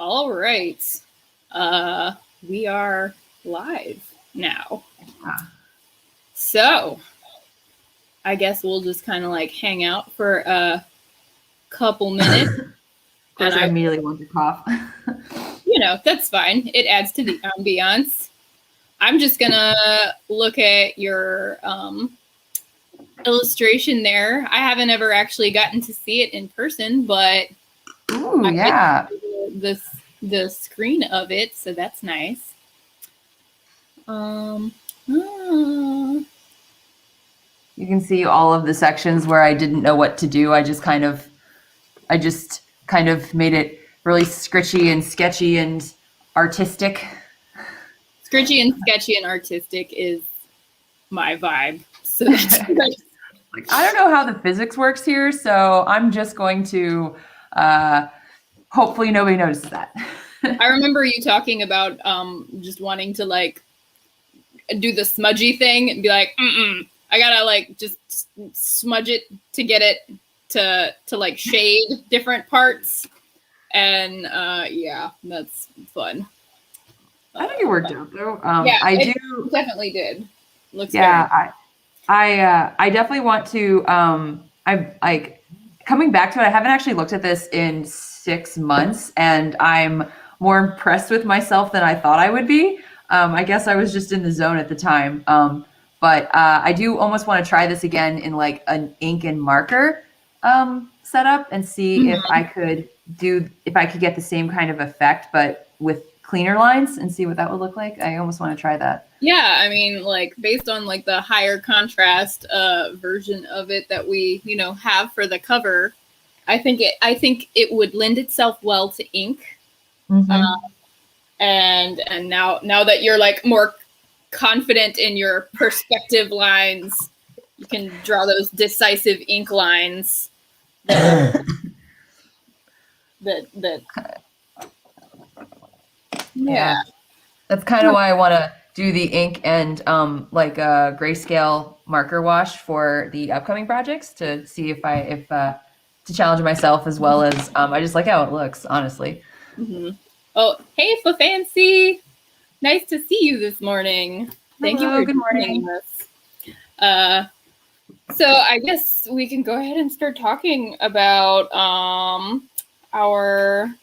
All right. We are live now. So I guess we'll just kind of like hang out for a couple minutes. Of course, I immediately want to cough. That's fine. It adds to the ambiance. I'm just gonna look at your illustration there. I haven't ever actually gotten to see it in person, but Ooh, yeah. The screen of it, so that's nice. You can see all of the sections where I didn't know what to do. I just kind of made it really scritchy and sketchy and artistic. Scritchy and sketchy and artistic is my vibe. So that's nice. I don't know how the physics works here, so I'm just going to hopefully nobody notices that. I remember you talking about just wanting to like do the smudgy thing and be like, I gotta like just smudge it to get it to like shade different parts. And yeah, that's fun. I think it worked out though. Yeah, I definitely did. Looks yeah, I definitely want to. I'm like coming back to it. I haven't actually looked at this in 6 months, and I'm more impressed with myself than I thought I would be. I guess I was just in the zone at the time. But I do almost want to try this again in like an ink and marker setup and see if I could get the same kind of effect, but with cleaner lines and see what that would look like. I almost want to try that. Yeah, I mean, like based on like the higher contrast version of it that we, have for the cover, I think it would lend itself well to ink. And now that you're like more confident in your perspective lines, you can draw those decisive ink lines that yeah. That's kind of why I want to do the ink and like a grayscale marker wash for the upcoming projects to see if to challenge myself as well as I just like how it looks, honestly. Oh, hey, Fancy. Nice to see you this morning. Thank you for good morning. Us. So I guess we can go ahead and start talking about our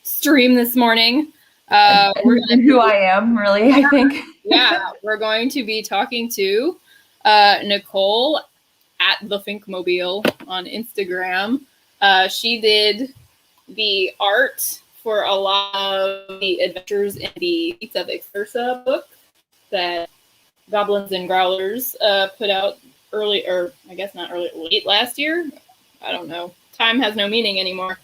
stream this morning. And who I am, really, I think. Yeah, we're going to be talking to Nicole at the Finkmobile on Instagram. She did the art for a lot of the adventures in the Pizza Vice Versa book that Goblins and Growlers put out late last year. I don't know. Time has no meaning anymore.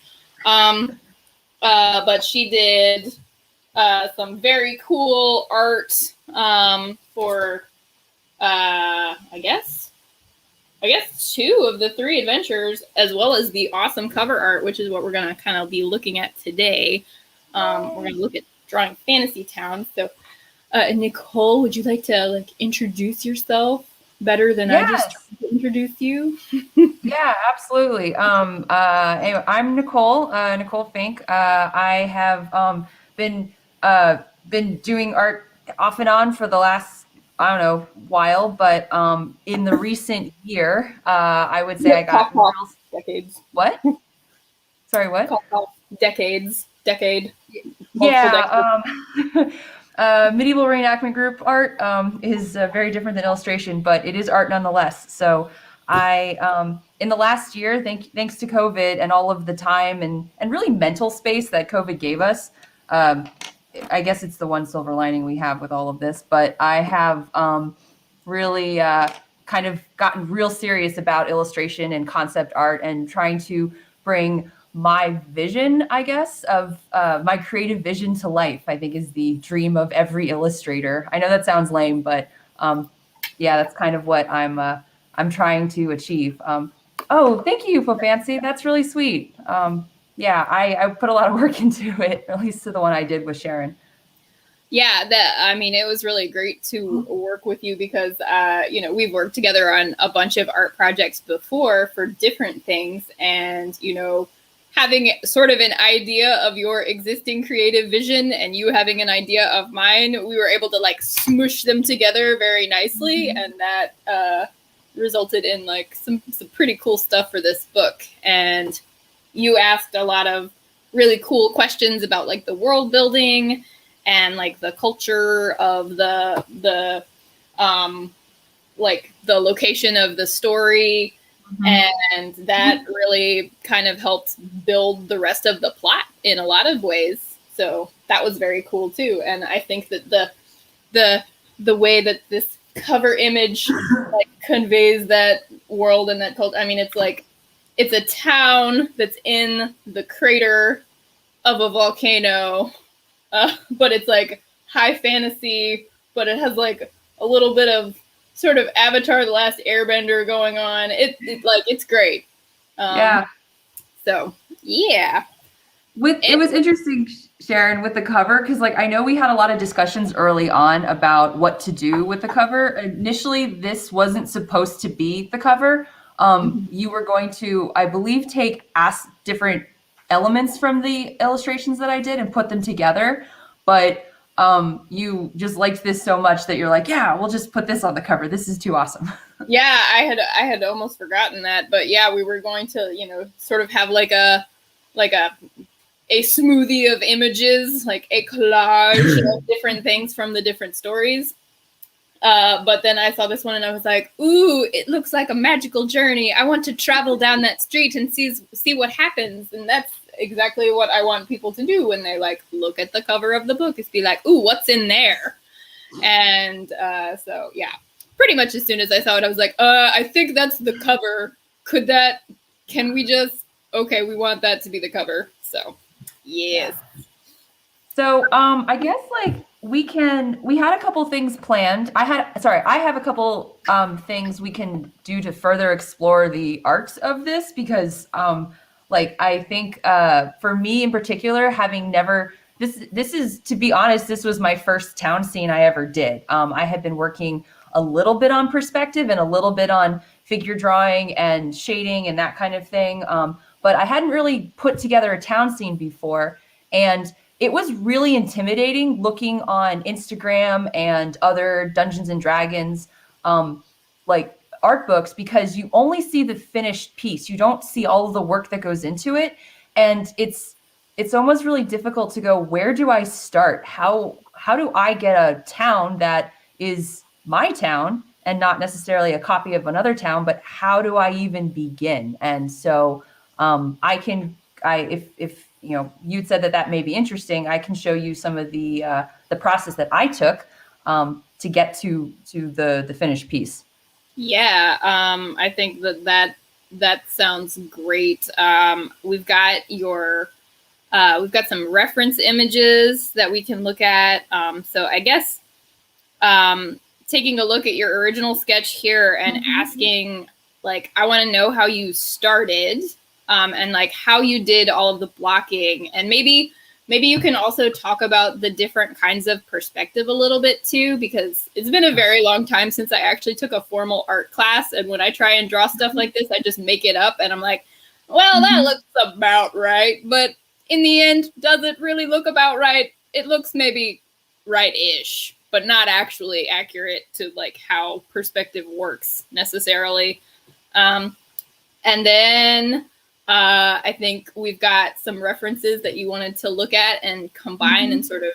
But she did some very cool art for I guess 2 of the 3 adventures, as well as the awesome cover art, which is what we're going to kind of be looking at today. We're going to look at drawing Fantasy Town. So, Nicole, would you like to like introduce yourself better than I just tried to introduce you? Yeah, absolutely. Anyway, I'm Nicole Fink. I have been doing art off and on for the last while, but in the recent year, I would say I got decades. What? Sorry, what? Decade. Yeah. Medieval reenactment group art is very different than illustration, but it is art nonetheless. So I, in the last year, thanks to COVID and all of the time and really mental space that COVID gave us, I guess it's the one silver lining we have with all of this, but I have really kind of gotten real serious about illustration and concept art and trying to bring my vision, I guess, of my creative vision to life, I think is the dream of every illustrator. I know that sounds lame, but yeah, that's kind of what I'm trying to achieve. Oh, thank you, Fancy. That's really sweet. Yeah, I put a lot of work into it, at least to the one I did with Sharon. Yeah, it was really great to work with you because, we've worked together on a bunch of art projects before for different things. And, having sort of an idea of your existing creative vision and you having an idea of mine, we were able to like smoosh them together very nicely, and that resulted in like some pretty cool stuff for this book. And you asked a lot of really cool questions about like the world building and like the culture of the like the location of the story. And that really kind of helped build the rest of the plot in a lot of ways. So that was very cool too. And I think that the way that this cover image like conveys that world and that culture. I mean, it's like it's a town that's in the crater of a volcano, but it's like high fantasy, but it has like a little bit of sort of Avatar: The Last Airbender going on. It's great. Yeah. So yeah. It was interesting, Sharon, with the cover, because like I know we had a lot of discussions early on about what to do with the cover. Initially, this wasn't supposed to be the cover. You were going to, I believe, take different elements from the illustrations that I did and put them together. But you just liked this so much that you're like, yeah, we'll just put this on the cover. This is too awesome. Yeah, I had almost forgotten that, but yeah, we were going to, sort of have like a smoothie of images, like a collage of different things from the different stories. But then I saw this one and I was like, ooh, it looks like a magical journey. I want to travel down that street and see what happens. And that's exactly what I want people to do when they like look at the cover of the book, is be like, ooh, what's in there? And so yeah, pretty much as soon as I saw it, I was like, I think that's the cover. Okay, we want that to be the cover. So yes. So I guess like we had a couple things planned. I have a couple things we can do to further explore the arcs of this, because like I think for me in particular, having never this is, to be honest, this was my first town scene I ever did. I had been working a little bit on perspective and a little bit on figure drawing and shading and that kind of thing. But I hadn't really put together a town scene before. And it was really intimidating looking on Instagram and other Dungeons and Dragons like art books, because you only see the finished piece. You don't see all of the work that goes into it. And it's almost really difficult to go, where do I start? How do I get a town that is my town and not necessarily a copy of another town, but how do I even begin? And so if you'd said that may be interesting, I can show you some of the process that I took to get to the finished piece. Yeah, I think that sounds great. We've got some reference images that we can look at. So I guess taking a look at your original sketch here and asking, like, I want to know how you started. And like how you did all of the blocking, and maybe you can also talk about the different kinds of perspective a little bit too, because it's been a very long time since I actually took a formal art class. And when I try and draw stuff like this, I just make it up and I'm like, well, that looks about right. But in the end, does it really look about right? It looks maybe right-ish, but not actually accurate to like how perspective works necessarily. And then I think we've got some references that you wanted to look at and combine, and sort of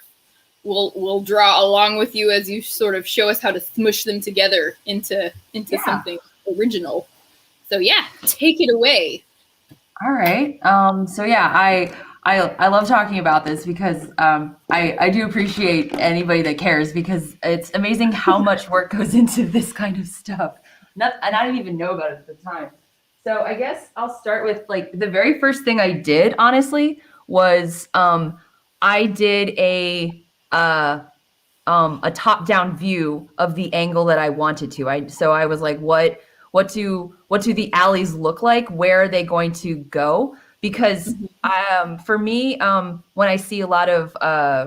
we'll draw along with you as you sort of show us how to smush them together into something original. So yeah, take it away. All right. So yeah, I love talking about this because I do appreciate anybody that cares, because it's amazing how much work goes into this kind of stuff. And I didn't even know about it at the time. So I guess I'll start with like the very first thing I did, honestly, was I did a top-down view of the angle that I wanted to. So I was like, what do the alleys look like? Where are they going to go? Because for me, when I see a lot of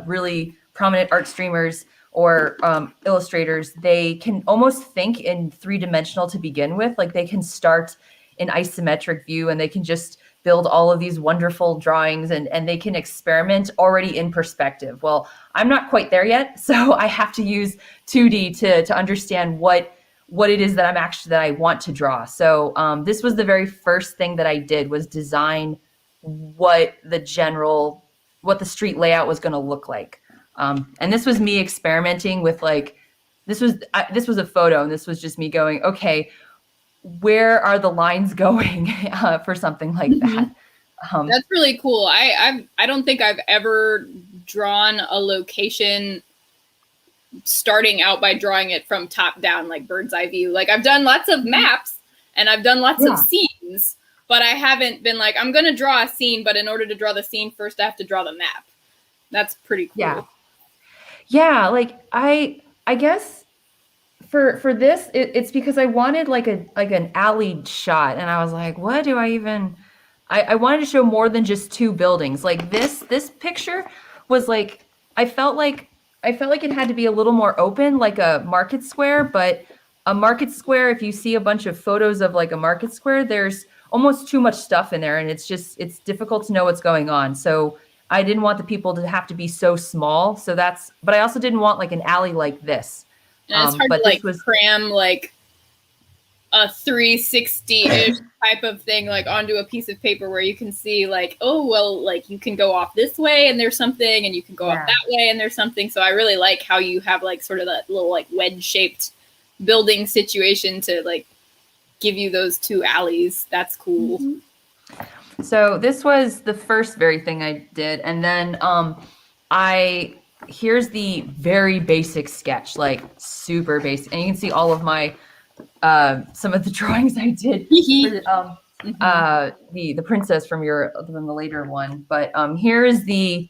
really prominent art streamers or illustrators, they can almost think in three-dimensional to begin with. Like they can start an isometric view and they can just build all of these wonderful drawings, and they can experiment already in perspective. Well, I'm not quite there yet, so I have to use 2D to understand what it is that I want to draw. So this was the very first thing that I did, was design what the street layout was going to look like. And this was me experimenting with like, this was a photo, and this was just me going, okay, where are the lines going for something like that? That's really cool. I don't think I've ever drawn a location starting out by drawing it from top down, like bird's eye view. Like I've done lots of maps and I've done lots of scenes, but I haven't been like, I'm going to draw a scene, but in order to draw the scene first, I have to draw the map. That's pretty cool. Yeah. Like I guess for this, it's because I wanted like an alley shot, and I was like, what do I even? I wanted to show more than just two buildings. Like this picture was like, I felt like it had to be a little more open, like a market square. But a market square, if you see a bunch of photos of like a market square, there's almost too much stuff in there, and it's difficult to know what's going on. So I didn't want the people to have to be so small. But I also didn't want like an alley like this. And it's hard to like cram like a 360-ish type of thing like onto a piece of paper where you can see like, oh, well, like you can go off this way and there's something, and you can go off that way and there's something. So I really like how you have like sort of that little like wedge shaped building situation to like give you those two alleys. That's cool. Mm-hmm. So this was the first very thing I did. And then here's the very basic sketch, like super basic. And you can see all of my, some of the drawings I did for the princess from the later one. But here is the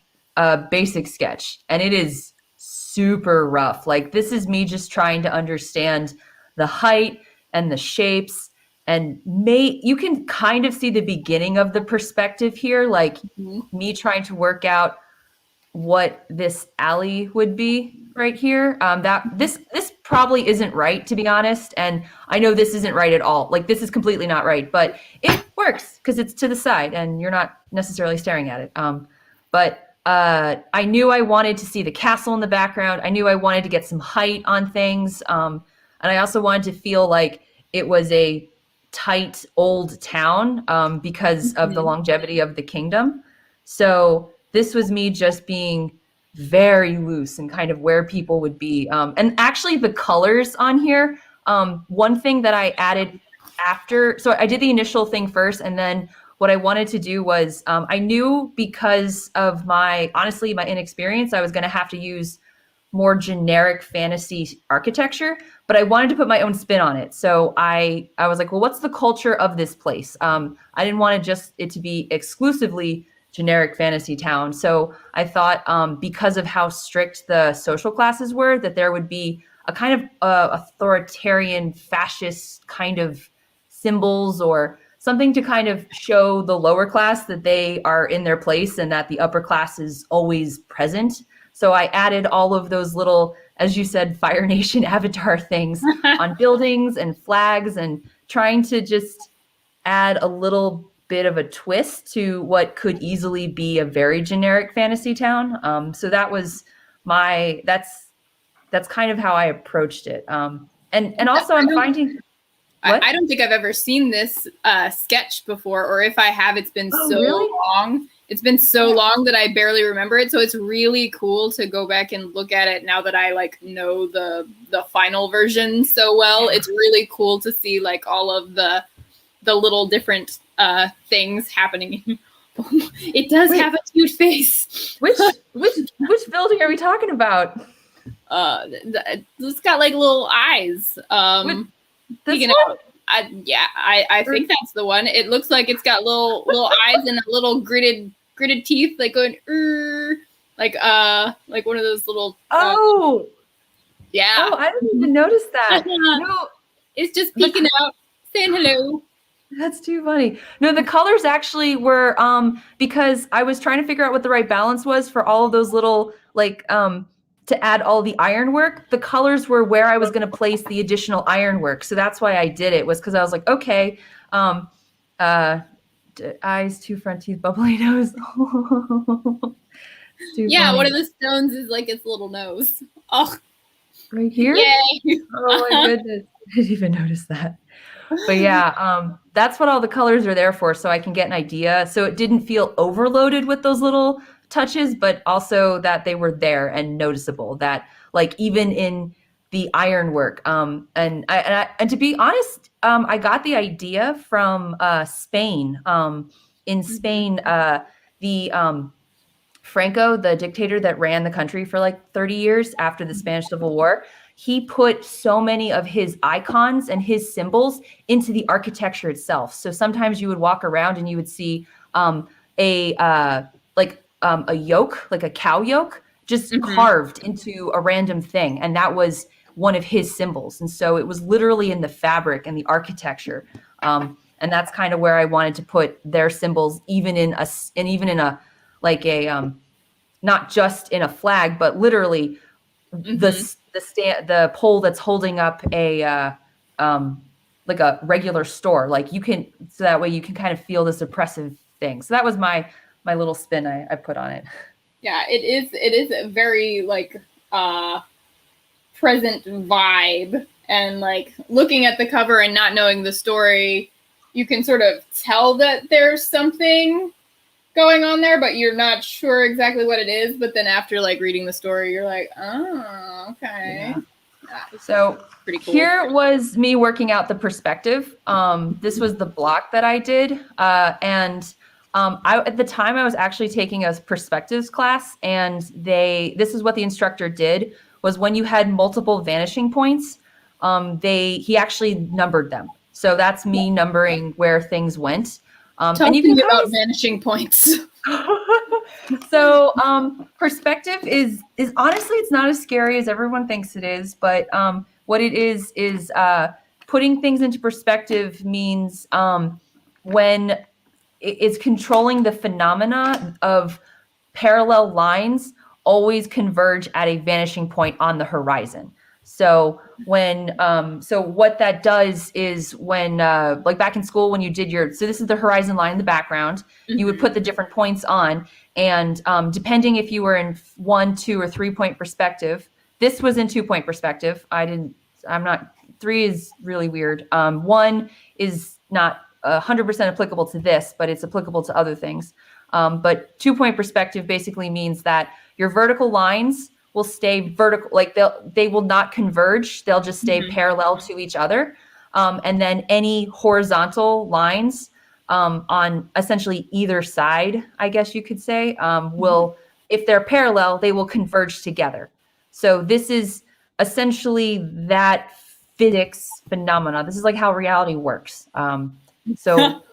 basic sketch, and it is super rough. Like this is me just trying to understand the height and the shapes, and you can kind of see the beginning of the perspective here, like me trying to work out what this alley would be right here. This probably isn't right, to be honest, and I know this isn't right at all. Like this is completely not right, but it works because it's to the side and you're not necessarily staring at it. But I knew I wanted to see the castle in the background. I knew I wanted to get some height on things, and I also wanted to feel like it was a tight old town because of the longevity of the kingdom. So this was me just being very loose and kind of where people would be. And actually the colors on here, one thing that I added after, so I did the initial thing first, and then what I wanted to do was, I knew because of my inexperience, I was going to have to use more generic fantasy architecture, but I wanted to put my own spin on it. So I was like, well, what's the culture of this place? I didn't want it to be exclusively generic fantasy town. So I thought because of how strict the social classes were, that there would be a kind of authoritarian fascist kind of symbols or something to kind of show the lower class that they are in their place and that the upper class is always present. So I added all of those little, as you said, Fire Nation avatar things on buildings and flags, and trying to just add a little bit of a twist to what could easily be a very generic fantasy town. So that was that's kind of how I approached it. And also I'm finding, I don't think I've ever seen this sketch before, or if I have, it's been long. It's been so long that I barely remember it. So it's really cool to go back and look at it now that I like know the final version so well. It's really cool to see like all of the little different things happening. It does have a cute face. Which building are we talking about? It's got like little eyes. I think that's the one. It looks like it's got little eyes and a little gritted teeth, like going like one of those little. Yeah. Oh, I didn't even notice that. No, it's just peeking out, saying hello. That's too funny. No, the colors actually were because I was trying to figure out what the right balance was for all of those little like to add all the ironwork. The colors were where I was going to place the additional ironwork. So that's why I did it, was because I was like, okay, to eyes, two front teeth, bubbly nose. It's too Yeah, funny. one of the stones is like its little nose. Oh, Right here? yay! Oh my goodness. I didn't even notice that. But yeah, that's what all the colors are there for, so I can get an idea. So it didn't feel overloaded with those little touches, but also that they were there and noticeable. That like even in the ironwork, and to be honest, I got the idea from Spain. In Spain, the Franco, the dictator that ran the country for like 30 years after the Spanish Civil War, he put so many of his icons and his symbols into the architecture itself. So sometimes you would walk around and you would see a a yoke, like a cow yoke, just carved into a random thing, and that was one of his symbols. And so it was literally in the fabric and the architecture, and that's kind of where I wanted to put their symbols, even in a like a not just in a flag, but literally the pole that's holding up a like a regular store. Like you can, so that way you can kind of feel this oppressive thing. So that was my little spin I put on it. Yeah, it is a very like present vibe, and like looking at the cover and not knowing the story, you can sort of tell that there's something going on there, but you're not sure exactly what it is. But then after like reading the story, you're like, oh, okay. Yeah. So pretty cool. Here was me working out the perspective. This was the block that I did, and at the time I was actually taking a perspectives class, and this is what the instructor did, was when you had multiple vanishing points, he actually numbered them. So that's me numbering where things went. Tell me about vanishing points. So perspective is honestly, it's not as scary as everyone thinks it is, but what it is putting things into perspective means when it's controlling the phenomena of parallel lines always converge at a vanishing point on the horizon. So so what that does is when, like back in school, when you did so this is the horizon line in the background, you would put the different points on, and depending if you were in 1, 2, or 3 point perspective, this was in 2 point perspective. Three is really weird. 1 is not 100% applicable to this, but it's applicable to other things. But 2 point perspective basically means that your vertical lines will stay vertical, like they will not converge. They'll just stay parallel to each other. And then any horizontal lines on essentially either side, I guess you could say, will, if they're parallel, they will converge together. So this is essentially that physics phenomena. This is like how reality works. So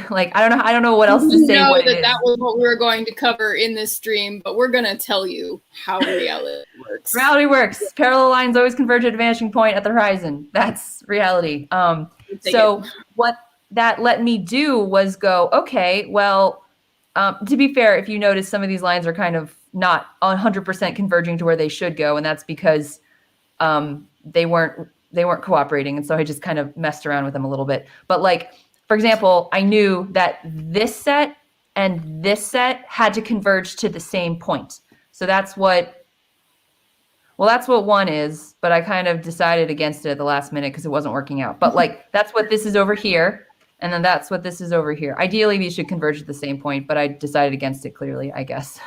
like, I don't know what else to say. That was what we were going to cover in this stream, but we're going to tell you how reality works. Reality works. Parallel lines always converge at a vanishing point at the horizon. That's reality. So what that let me do was go, okay, well, to be fair, if you notice, some of these lines are kind of not 100% converging to where they should go, and that's because they weren't cooperating, and so I just kind of messed around with them a little bit. But like, for example, I knew that this set and this set had to converge to the same point. So that's what 1 is, but I kind of decided against it at the last minute because it wasn't working out. But like, that's what this is over here, and then that's what this is over here. Ideally, these should converge at the same point, but I decided against it clearly, I guess.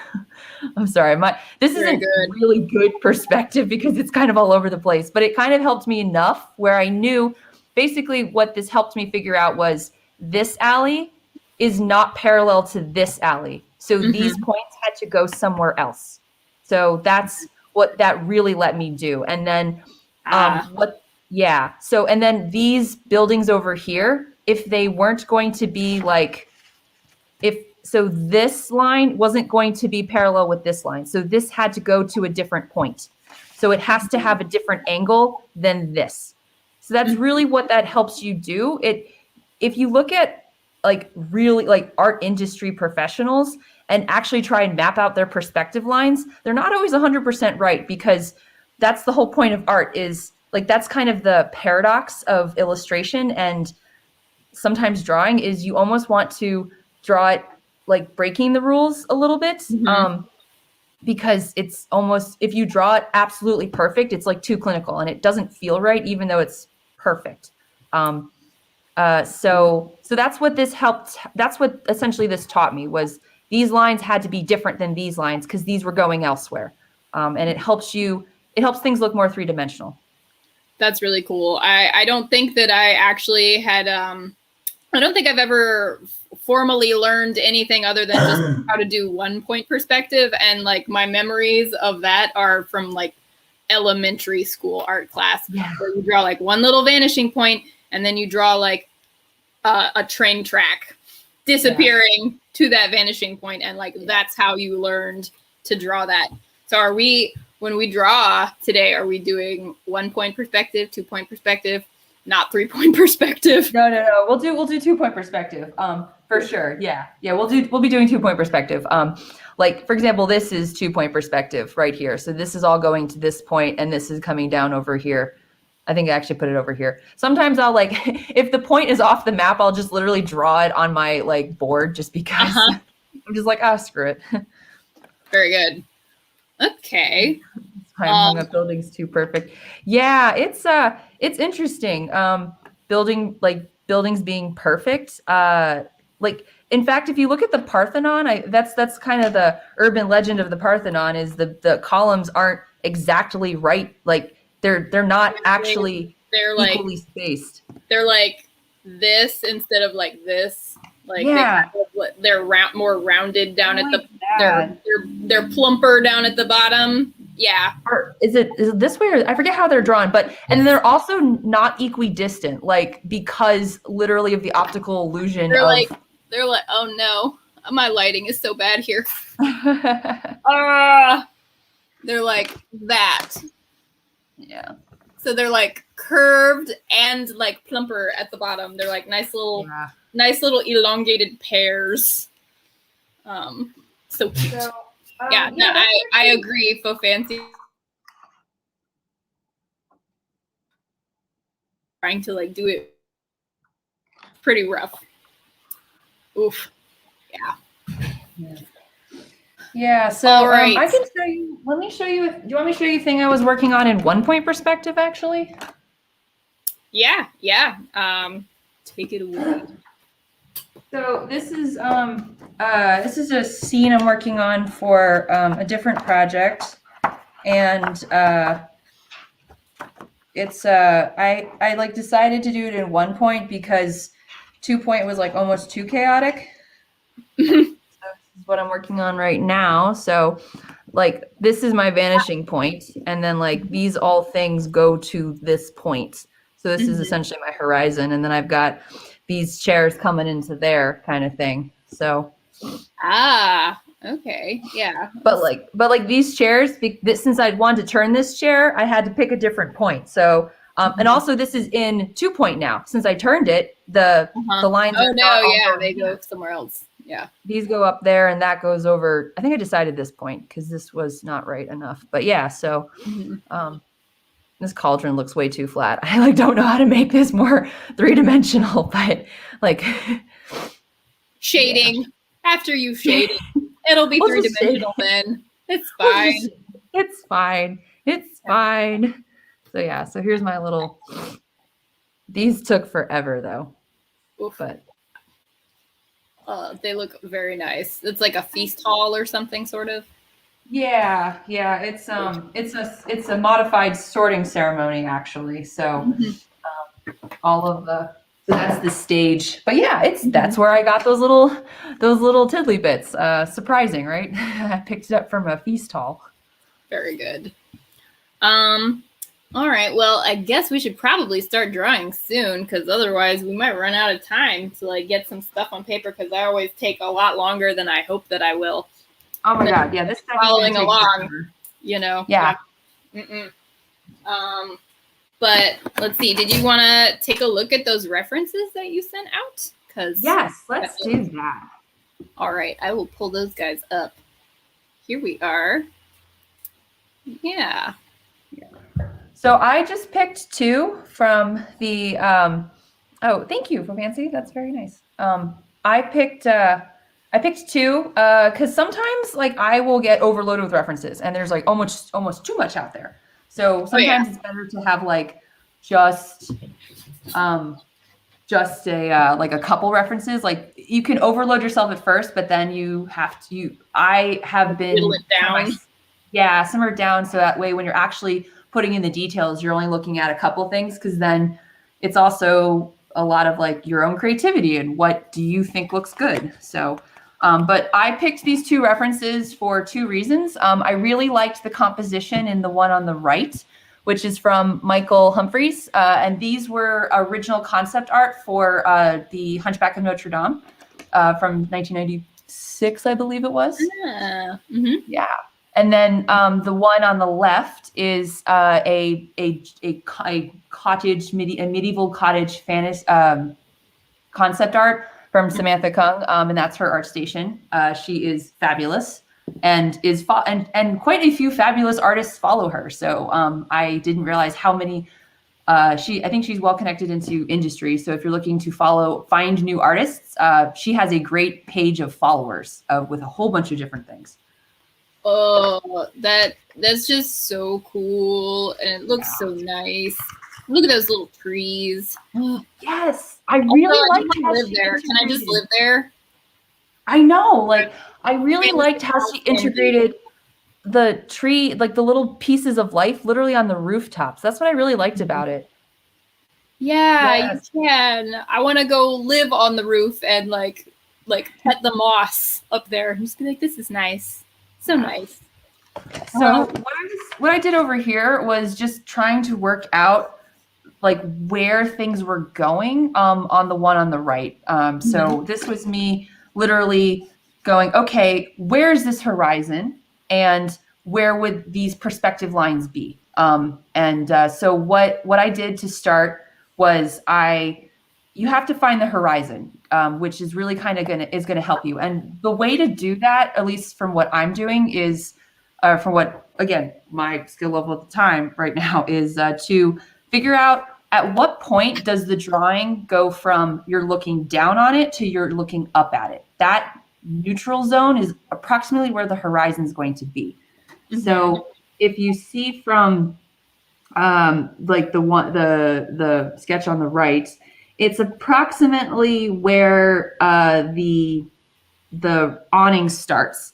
I'm sorry. This isn't really good perspective because it's kind of all over the place, but it kind of helped me enough where I knew basically what this helped me figure out was this alley is not parallel to this alley. So these points had to go somewhere else. So that's what that really let me do. And then so, and then these buildings over here, if they weren't going to be like, so this line wasn't going to be parallel with this line. So this had to go to a different point. So it has to have a different angle than this. So that's really what that helps you do. If you look at like really like art industry professionals and actually try and map out their perspective lines, they're not always 100% right, because that's the whole point of art, is like, that's kind of the paradox of illustration. And sometimes drawing is you almost want to draw it like breaking the rules a little bit. Because it's almost, if you draw it absolutely perfect, it's like too clinical and it doesn't feel right, even though it's perfect. So that's what this helped. That's what essentially this taught me, was these lines had to be different than these lines because these were going elsewhere. And it helps things look more three-dimensional. That's really cool. I don't think that I actually had, I don't think I've ever formally learned anything other than just how to do 1 point perspective. And like my memories of that are from like elementary school art class, where you draw like one little vanishing point and then you draw like a train track disappearing to that vanishing point. And like, that's how you learned to draw that. So when we draw today, are we doing 1 point perspective, 2 point perspective? Not 3 point perspective. No. We'll do 2 point perspective. For sure. Yeah. We'll be doing 2 point perspective. Like for example, this is 2 point perspective right here. So this is all going to this point and this is coming down over here. I think I actually put it over here. Sometimes I'll like, if the point is off the map, I'll just literally draw it on my like board just because I'm just like, screw it. Very good. Okay. I'm hung up buildings too perfect. Yeah, it's interesting. Buildings being perfect. Like in fact, if you look at the Parthenon, that's kind of the urban legend of the Parthenon, is the columns aren't exactly right. Like they're not actually equally spaced. They're like this instead of like this. Like they're more rounded down at the they're plumper down at the bottom. Yeah. Or is it this way, or I forget how they're drawn, but and they're also not equidistant, like because literally of the optical illusion. They're like, oh no, my lighting is so bad here. They're like that. Yeah. So they're like curved and like plumper at the bottom. They're like nice little elongated pairs. So cute. So, I agree. Faux fancy. Trying to like do it pretty rough. Oof. Yeah. So I can show you. Let me show you. Do you want me to show you a thing I was working on in 1 point perspective, actually? Yeah. Take it away. So this is a scene I'm working on for a different project, and it's I like decided to do it in 1 point because 2 point was like almost too chaotic. So this is what I'm working on right now. So like this is my vanishing point, and then like these all things go to this point. So this is essentially my horizon, and then I've got these chairs coming into there kind of thing. So okay, yeah. But like these chairs, since I'd wanted to turn this chair, I had to pick a different point. So and also this is in 2 point now. Since I turned it, the lines they go somewhere else. Yeah. These go up there and that goes over. I think I decided this point because this was not right enough. But yeah, so this cauldron looks way too flat. I like don't know how to make this more three-dimensional, but like shading. After you shade it, it'll be three-dimensional then. It's fine. It's fine. It's fine. So yeah, so here's my little, these took forever though. Oof. But they look very nice. It's like a feast hall or something sort of. Yeah. It's a modified sorting ceremony actually. So all of the, so that's the stage. But yeah, that's where I got those little tiddly bits. Surprising, right? I picked it up from a feast hall. Very good. All right. Well, I guess we should probably start drawing soon because otherwise we might run out of time to like get some stuff on paper because I always take a lot longer than I hope that I will. Oh my God. Yeah. This following along, you know? Yeah. But let's see. Did you want to take a look at those references that you sent out? Yes, let's do that. All right. I will pull those guys up. Here we are. Yeah. So I just picked two from the Oh, thank you, Fancy. That's very nice. I picked two because sometimes like I will get overloaded with references, and there's like almost too much out there. So Oh yeah. sometimes it's better to have like just um, just a like a couple references. Like you can overload yourself at first, but then you have to. I have Whittle been it down. yeah, simmer it down so that way when you're actually putting in the details, you're only looking at a couple things because then it's also a lot of like your own creativity and what do you think looks good. So, but I picked these two references for two reasons. I really liked the composition in the one on the right, which is from Michael Humphreys. And these were original concept art for the Hunchback of Notre Dame from 1996, I believe it was. Mm-hmm. Yeah. And then the one on the left is a cottage, a medieval cottage fantasy concept art from Samantha Kung, and that's her art station. She is fabulous, and and quite a few fabulous artists follow her. So I didn't realize how many. I think she's well connected into industry. So if you're looking to find new artists, she has a great page of followers with a whole bunch of different things. Oh, that's just so cool, and it looks so nice. Look at those little trees. Yes, I really Also, I liked just how live she there. Can I just integrated. live there? I know, like I really Fantasy liked how she Town Fantasy. integrated the tree, like the little pieces of life, literally on the rooftops. That's what I really liked about it. Yeah, you Yes. can. I want to go live on the roof and like pet the moss up there. I'm just be like, this is nice, so nice. So what I did over here was just trying to work out like where things were going on the one on the right. So this was me literally going, okay, where's this horizon and where would these perspective lines be? So what I did to start was you have to find the horizon, which is really kind of gonna help you. And the way to do that, at least from what I'm doing, is from what again my skill level at the time right now is to figure out at what point does the drawing go from you're looking down on it to you're looking up at it. That neutral zone is approximately where the horizon is going to be. Mm-hmm. So if you see from like the sketch on the right, it's approximately where the awning starts,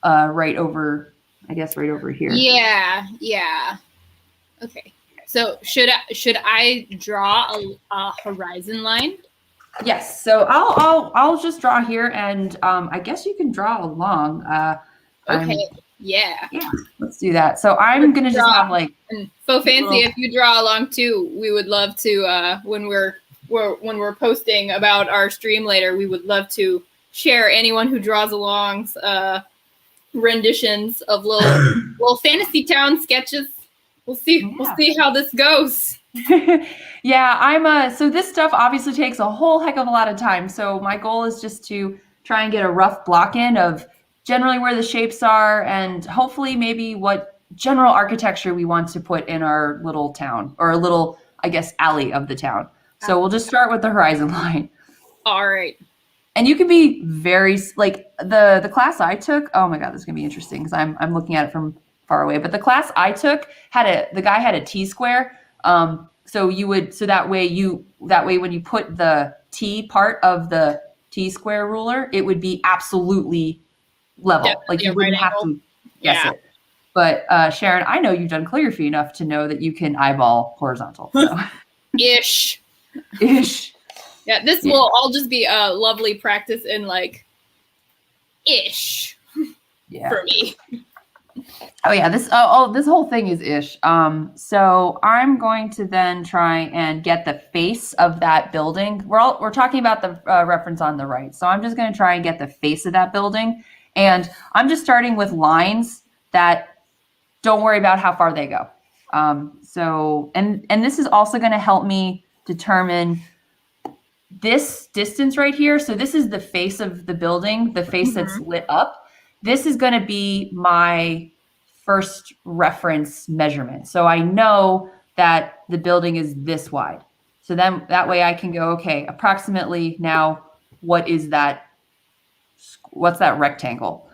right over, I guess, right over here. Yeah. Okay. So should I draw a horizon line? Yes. So I'll just draw here, and I guess you can draw along. Okay. Yeah. Let's do that. So I'm gonna just have like. And Faux Fancy, if you draw along too, we would love to when we're posting about our stream later, we would love to share anyone who draws along's renditions of little Fantasy Town sketches. We'll see how this goes. Yeah, I'm so this stuff obviously takes a whole heck of a lot of time. So my goal is just to try and get a rough block in of generally where the shapes are and hopefully maybe what general architecture we want to put in our little town or a little, I guess, alley of the town. So we'll just start with the horizon line. All right. And you can be very like the class I took. Oh my god, this is gonna be interesting because I'm looking at it from far away. But the class I took the guy had a T-square. So that way when you put the T part of the T-square ruler, it would be absolutely level. Definitely like you wouldn't have to guess it. But Sharon, I know you've done calligraphy enough to know that you can eyeball horizontal. So. Ish. Yeah, this will all just be a lovely practice in like ish for me. Oh yeah, this whole thing is ish. So I'm going to then try and get the face of that building. We're talking about the reference on the right. So I'm just going to try and get the face of that building, and I'm just starting with lines that don't worry about how far they go. So this is also going to help me determine this distance right here. So this is the face of the building, the face that's lit up. This is going to be my first reference measurement. So I know that the building is this wide. So then that way I can go, okay, approximately now, what is that? What's that rectangle?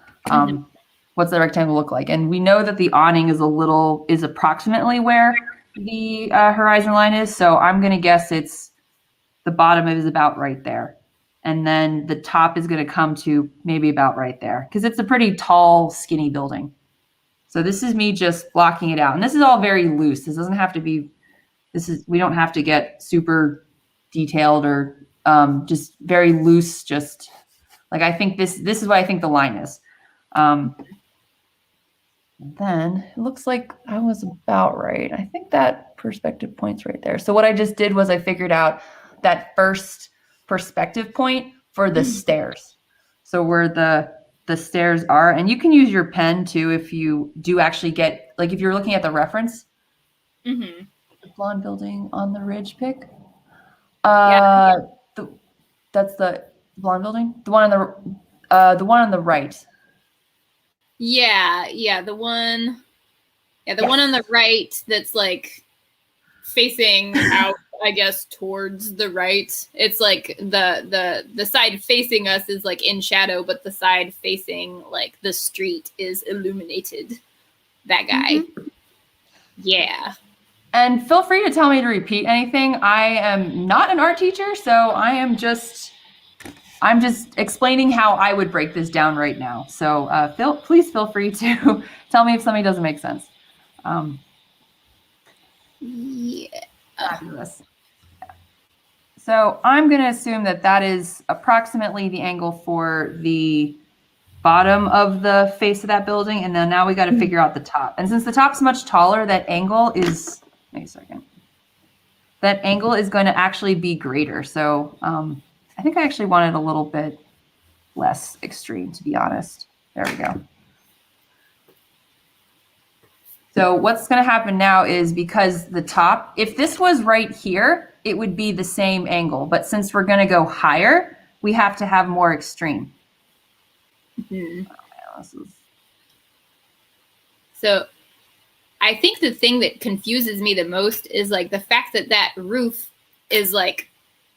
What's the rectangle look like? And we know that the awning is approximately where the horizon line is. So I'm going to guess it's the bottom is about right there. And then the top is going to come to maybe about right there because it's a pretty tall, skinny building. So this is me just blocking it out. And this is all very loose. This doesn't have to be, we don't have to get super detailed or just very loose. Just like, I think this is what I think the line is. Then it looks like I was about right. I think that perspective point's right there. So what I just did was I figured out that first perspective point for the stairs. So where the stairs are, and you can use your pen too if you do actually get, like if you're looking at the reference. The blonde building on the ridge pick. That's the blonde building. The one on the right. Yeah, the one. Yeah, the one on the right that's like facing out, I guess, towards the right. It's like the side facing us is like in shadow, but the side facing like the street is illuminated. That guy. Yeah. And feel free to tell me to repeat anything. I am not an art teacher, so I'm just explaining how I would break this down right now. So please feel free to tell me if something doesn't make sense. Yeah. Fabulous. So I'm going to assume that is approximately the angle for the bottom of the face of that building. And then now we got to figure out the top. And since the top's much taller, that angle is, wait a second. That angle is going to actually be greater. So I think I actually wanted a little bit less extreme, to be honest. There we go. So what's going to happen now is because the top, if this was right here, it would be the same angle. But since we're going to go higher, we have to have more extreme. So I think the thing that confuses me the most is like the fact that roof is like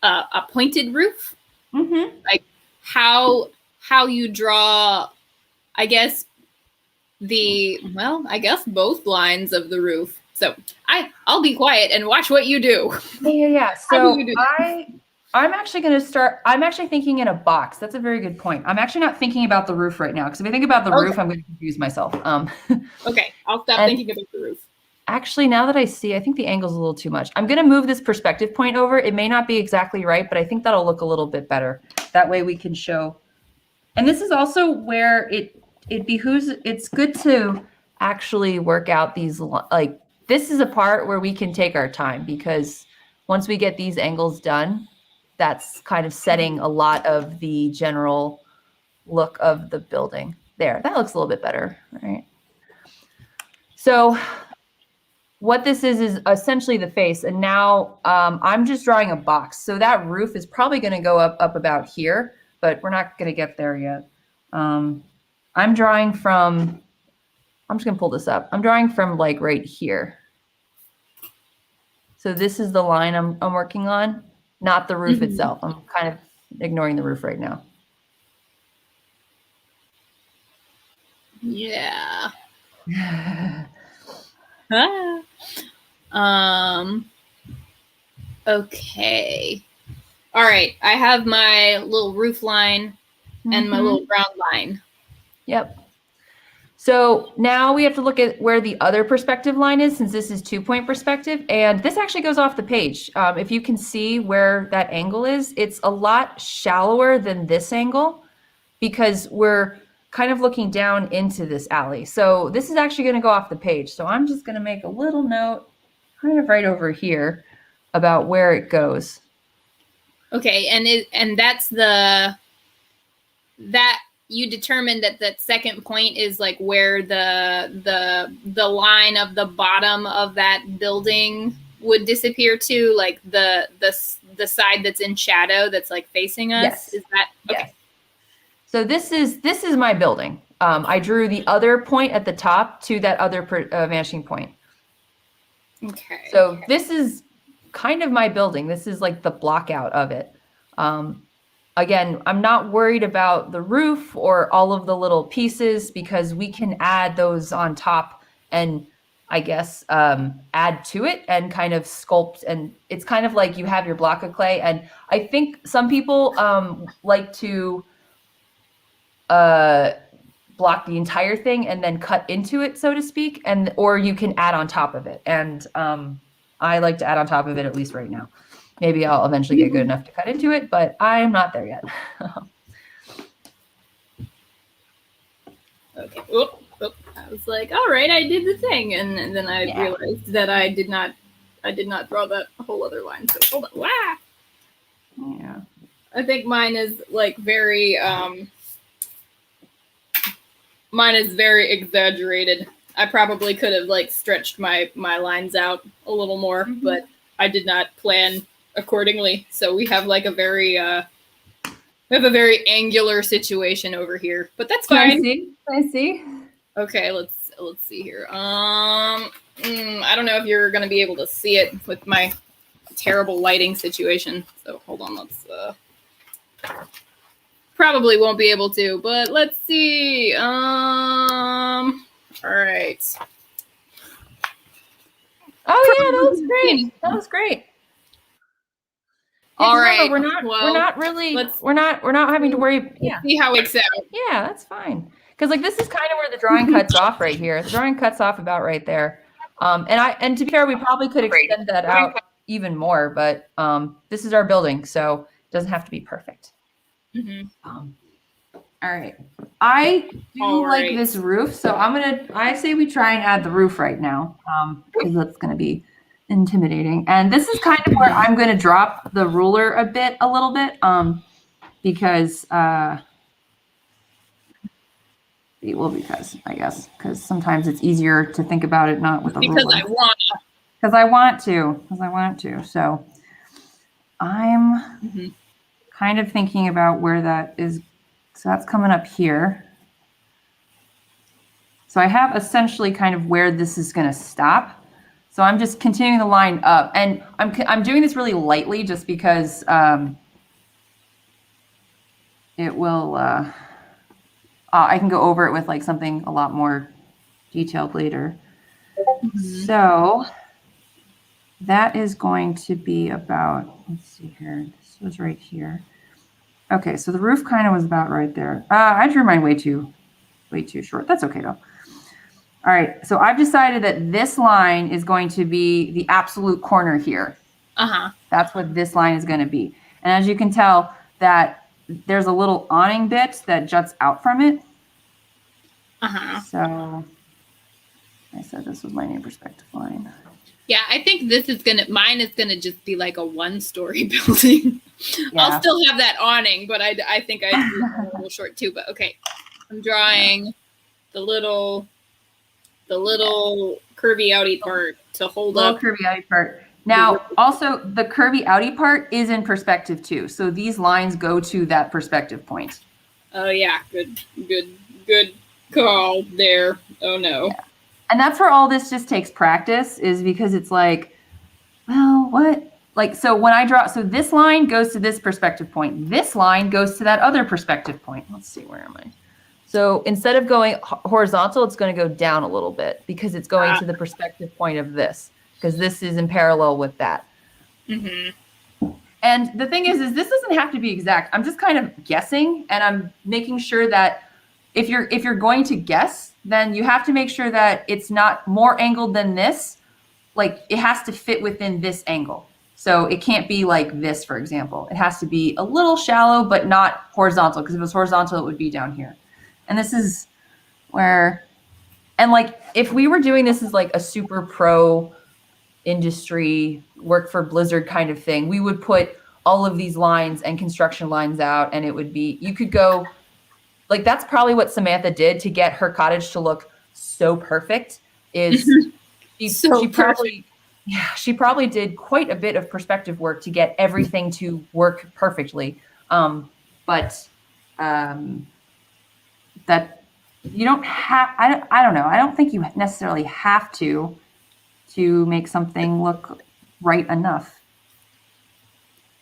a pointed roof. Like how you draw, I guess, I guess both lines of the roof. So I'll be quiet and watch what you do. Yeah. So I'm actually thinking in a box. That's a very good point. I'm actually not thinking about the roof right now because if I think about the roof, I'm going to confuse myself. Okay, I'll stop thinking about the roof. Actually, now that I see, I think the angle's a little too much. I'm going to move this perspective point over. It may not be exactly right, but I think that'll look a little bit better. That way we can show. And this is also where it behooves, it's good to actually work out these, like, this is a part where we can take our time because once we get these angles done, that's kind of setting a lot of the general look of the building. There, that looks a little bit better, right? So what this is essentially the face. And now I'm just drawing a box. So that roof is probably going to go up about here, but we're not going to get there yet. I'm drawing from, I'm just going to pull this up. I'm drawing from like right here. So this is the line I'm working on, not the roof itself. I'm kind of ignoring the roof right now. Yeah. Okay. All right. I have my little roof line and my little ground line. Yep. So now we have to look at where the other perspective line is, since this is 2-point perspective. And this actually goes off the page. If you can see where that angle is, it's a lot shallower than this angle because we're kind of looking down into this alley. So this is actually going to go off the page. So I'm just going to make a little note kind of right over here about where it goes. Okay. And that's you determined that second point is like where the line of the bottom of that building would disappear to, like the side that's in shadow that's like facing us. Yes. Is that okay? Yes. So this is my building. I drew the other point at the top to that other vanishing point. Okay. So this is kind of my building. This is like the block out of it. Again, I'm not worried about the roof or all of the little pieces because we can add those on top and I guess add to it and kind of sculpt. And it's kind of like you have your block of clay. And I think some people like to block the entire thing and then cut into it, so to speak, and or you can add on top of it. And I like to add on top of it, at least right now. Maybe I'll eventually get good enough to cut into it, but I'm not there yet. Okay. Oop. I was like, all right, I did the thing, and then I realized that I did not draw that whole other line. So hold on. Wow. Yeah. I think mine is like very mine is very exaggerated. I probably could have like stretched my lines out a little more, but I did not plan accordingly. So we have like a very angular situation over here, but that's fine. I see. Okay, let's see here. I don't know if you're gonna be able to see it with my terrible lighting situation. So hold on, let's probably won't be able to, but let's see. All right. Oh yeah, that was great. That was great. All right. We're not having to worry. Let's see how it's out. Yeah, that's fine. Because like this is kind of where the drawing cuts off right here. The drawing cuts off about right there. And to be fair, we probably could extend that out even more, but this is our building, so it doesn't have to be perfect. All right. I do like this roof, so I say we try and add the roof right now, because that's gonna be intimidating. And this is kind of where I'm gonna drop the ruler a little bit, because because sometimes it's easier to think about it not with a ruler. Because I want to. So I'm kind of thinking about where that is. So that's coming up here. So I have essentially kind of where this is going to stop. So I'm just continuing the line up, and I'm doing this really lightly just because it will. I can go over it with like something a lot more detailed later. So that is going to be about. Let's see here. This was right here. Okay, so the roof kind of was about right there. I drew mine way too short. That's okay though. All right, so I've decided that this line is going to be the absolute corner here. That's what this line is going to be. And as you can tell, that there's a little awning bit that juts out from it. So I said this was my new perspective line. Yeah, I think mine is gonna just be like a one-story building. Yeah. I'll still have that awning, but I think I drew a little short too. But okay, I'm drawing the little curvy outy part to hold up. Curvy outy part. Now, also the curvy outy part is in perspective too. So these lines go to that perspective point. Oh yeah, good call there. Oh no. Yeah. And that's where all this just takes practice, is because it's like, well, what? Like, so when I draw, so this line goes to this perspective point. This line goes to that other perspective point. Let's see, where am I? So instead of going horizontal, it's going to go down a little bit because it's going to the perspective point of this, because this is in parallel with that. And the thing is this doesn't have to be exact. I'm just kind of guessing, and I'm making sure that if you're going to guess, then you have to make sure that it's not more angled than this. Like, it has to fit within this angle. So it can't be like this, for example. It has to be a little shallow, but not horizontal, because if it was horizontal, it would be down here. And this is where, and like, if we were doing this as like a super pro industry, work for Blizzard kind of thing, we would put all of these lines and construction lines out, and it would be, you could go, like, that's probably what Samantha did to get her cottage to look so perfect, is she probably did quite a bit of perspective work to get everything to work perfectly. But that you don't have, I don't know. I don't think you necessarily have to make something look right enough.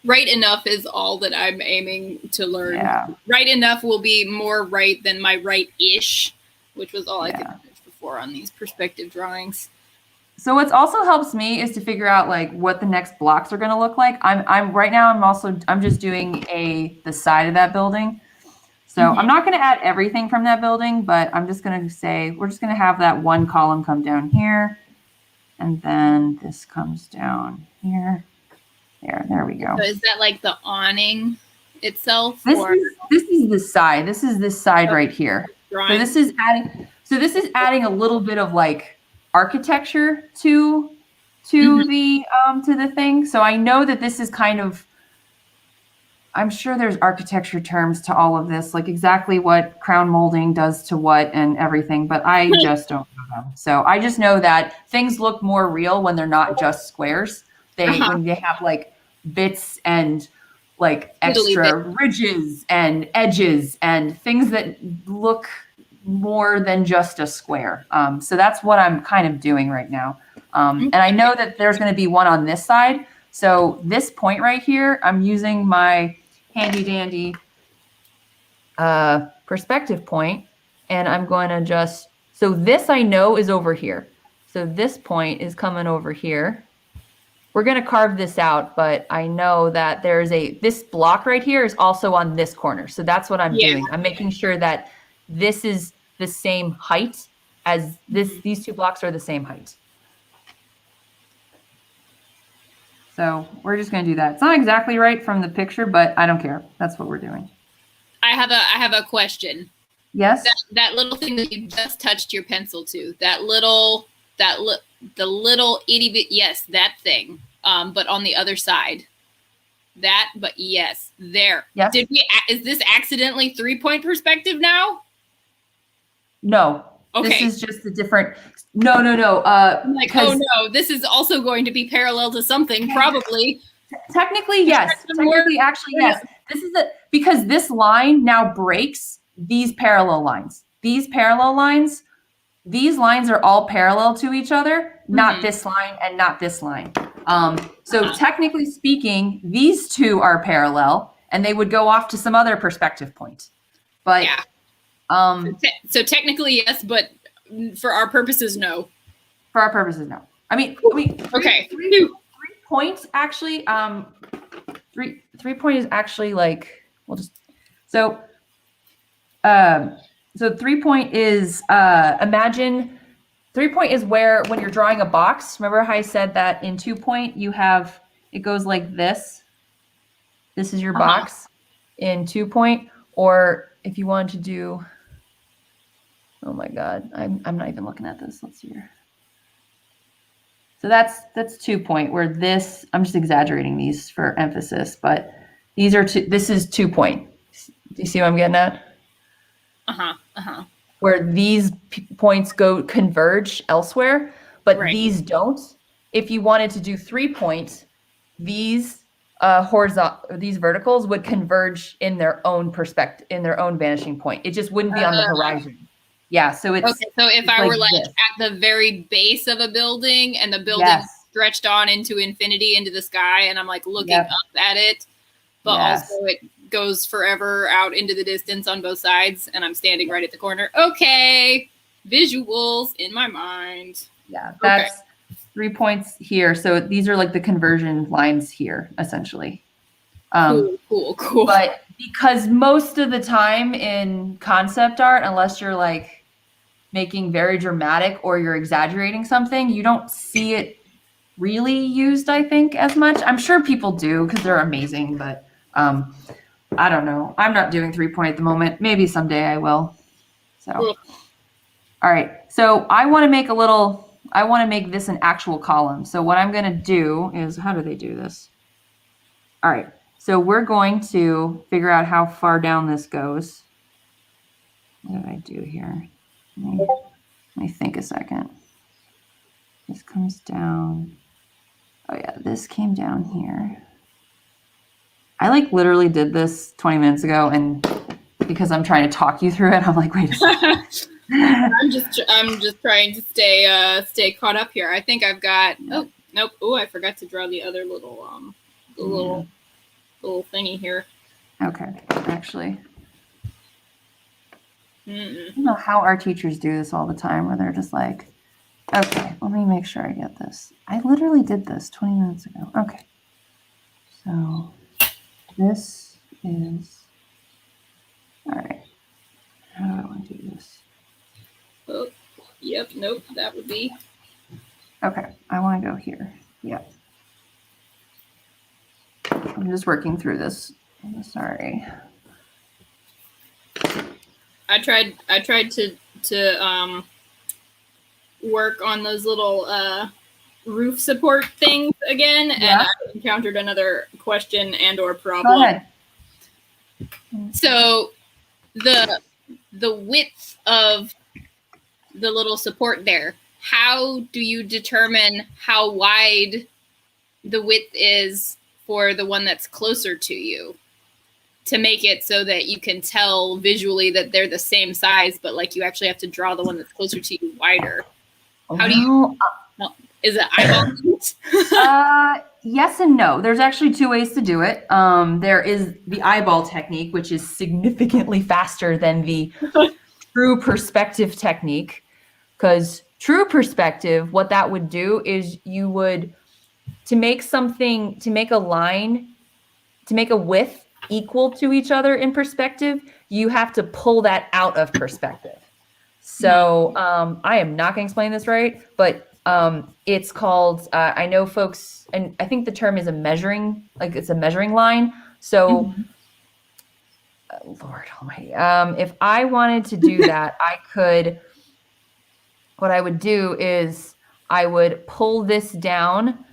Right enough is all that I'm aiming to learn. Yeah. Right enough will be more right than my right-ish, which was all I could Yeah. manage before on these perspective drawings. So what's also helps me is to figure out like what the next blocks are going to look like. I'm right now I'm just doing the side of that building. So I'm not going to add everything from that building, but I'm just going to say we're just going to have that one column come down here, and then this comes down here. There we go. So is that like the awning itself? This is the side. This is this side right here. Drawing. So this is adding a little bit of like architecture to the thing. So I know that this is kind of, I'm sure there's architecture terms to all of this, like exactly what crown molding does to what and everything, but I just don't know them. So I just know that things look more real when they're not just squares. When they have like bits and like extra ridges and edges and things that look more than just a square. So that's what I'm kind of doing right now. And I know that there's going to be one on this side. So this point right here, I'm using my handy dandy perspective point, and I'm going to so this I know is over here. So this point is coming over here. We're going to carve this out, but I know that this block right here is also on this corner. So that's what I'm doing. I'm making sure that this is the same height as these two blocks are the same height. So we're just going to do that. It's not exactly right from the picture, but I don't care. That's what we're doing. I have a question. Yes. That little thing that you just touched your pencil to, the little itty bit, yes, that thing. But on the other side, but yes, there. Yes. Is this accidentally 3-point perspective now? No. Okay. This is just a different. No. Like, oh no, this is also going to be parallel to something, probably. Technically, yes. Actually, yes. This is because this line now breaks these parallel lines. These lines are all parallel to each other, not this line and not this line. So technically speaking, these two are parallel, and they would go off to some other perspective point. But so technically yes, but for our purposes, no. For our purposes, no. I mean, okay. 3 points actually. 3 point is actually like so 3 point is imagine 3 point is where when you're drawing a box. Remember how I said that in 2 point it goes like this. This is your box in 2 point, or if you want to do. Oh my God, I'm not even looking at this. Let's see here. So that's 2 point, where this, I'm just exaggerating these for emphasis, but this is 2 point. Do you see what I'm getting at? Where these points converge elsewhere, but these don't. If you wanted to do 3 points, these these verticals would converge in their own perspective, in their own vanishing point. It just wouldn't be on the horizon. Yeah, so it's okay. So if I were like at the very base of a building and the building stretched on into infinity, into the sky, and I'm like looking up at it, but also it goes forever out into the distance on both sides, and I'm standing right at the corner. Okay, visuals in my mind. Yeah, that's 3 points here. So these are like the conversion lines here, essentially. Cool. But because most of the time in concept art, unless you're like making very dramatic or you're exaggerating something, you don't see it really used, I think, as much. I'm sure people do because they're amazing, but I don't know. I'm not doing 3 point at the moment. Maybe someday I will. So, all right. So I want to make this an actual column. So what I'm going to do is, how do they do this? All right. So we're going to figure out how far down this goes. What did I do here? Let me think a second. This comes down. Oh yeah, this came down here. I like literally did this 20 minutes ago, and because I'm trying to talk you through it, I'm like, wait a second. I'm just trying to stay caught up here. I think I've got. Oh nope. Oh, I forgot to draw the other little little thingy here. Okay, actually. Mm-mm. I don't know how our teachers do this all the time, where they're just like, okay, let me make sure I get this. I literally did this 20 minutes ago. Okay. So this is, all right. How do I want to do this? Oh, yep, nope, that would be. Okay, I want to go here. Yep. I'm just working through this. I'm sorry. I tried to work on those little roof support things again, and I encountered another question and or problem. Go ahead. So the width of the little support there, how do you determine how wide the width is for the one that's closer to you, to make it so that you can tell visually that they're the same size, but like you actually have to draw the one that's closer to you wider? How do you? Is it eyeball? Yes and no. There's actually two ways to do it. There is the eyeball technique, which is significantly faster than the true perspective technique. Because true perspective, what that would do is you would, to make a line, to make a width equal to each other in perspective, you have to pull that out of perspective. So I am not going to explain this right, but it's called, I know folks, and I think the term is it's a measuring line. So Lord Almighty, if I wanted to do that, what I would do is I would pull this down.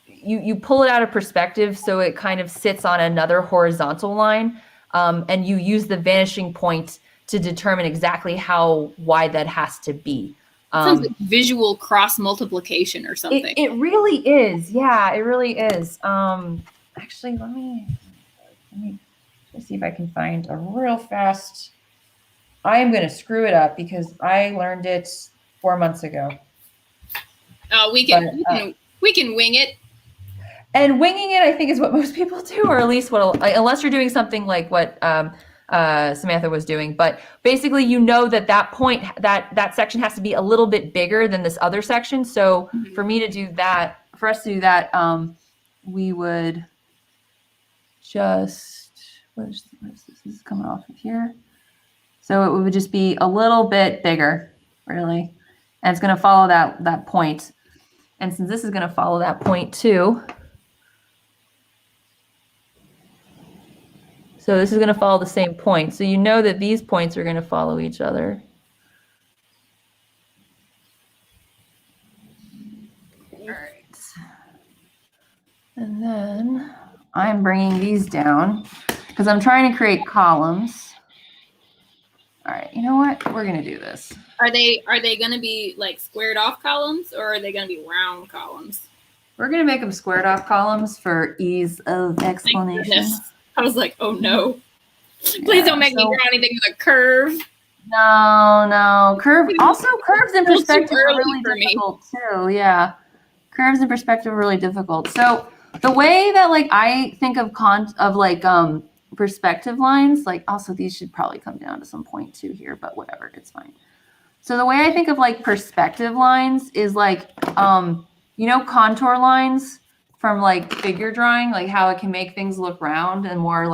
You pull it out of perspective so it kind of sits on another horizontal line, and you use the vanishing point to determine exactly how wide that has to be. Sounds like visual cross multiplication or something. It really is. Yeah, it really is. Actually, let me see if I can find a real fast. I am going to screw it up because I learned it 4 months ago. We can wing it. And winging it, I think, is what most people do, or at least unless you're doing something like what Samantha was doing. But basically, you know that point, that section has to be a little bit bigger than this other section. So for us to do that, we would just, what is this? This is coming off of here. So it would just be a little bit bigger, really. And it's going to follow that point. And since this is going to follow that point too, so this is going to follow the same point. So you know that these points are going to follow each other. All right. And then I'm bringing these down because I'm trying to create columns. All right, you know what? We're going to do this. Are they going to be like squared off columns, or are they going to be round columns? We're going to make them squared off columns for ease of explanation. I was like, oh no. Please don't make me draw anything with a curve. No. Curves in perspective are really difficult too. Yeah. Curves in perspective are really difficult. So the way that I think of perspective lines, also these should probably come down to some point too here, but whatever, it's fine. So the way I think of perspective lines is contour lines from figure drawing, how it can make things look round and more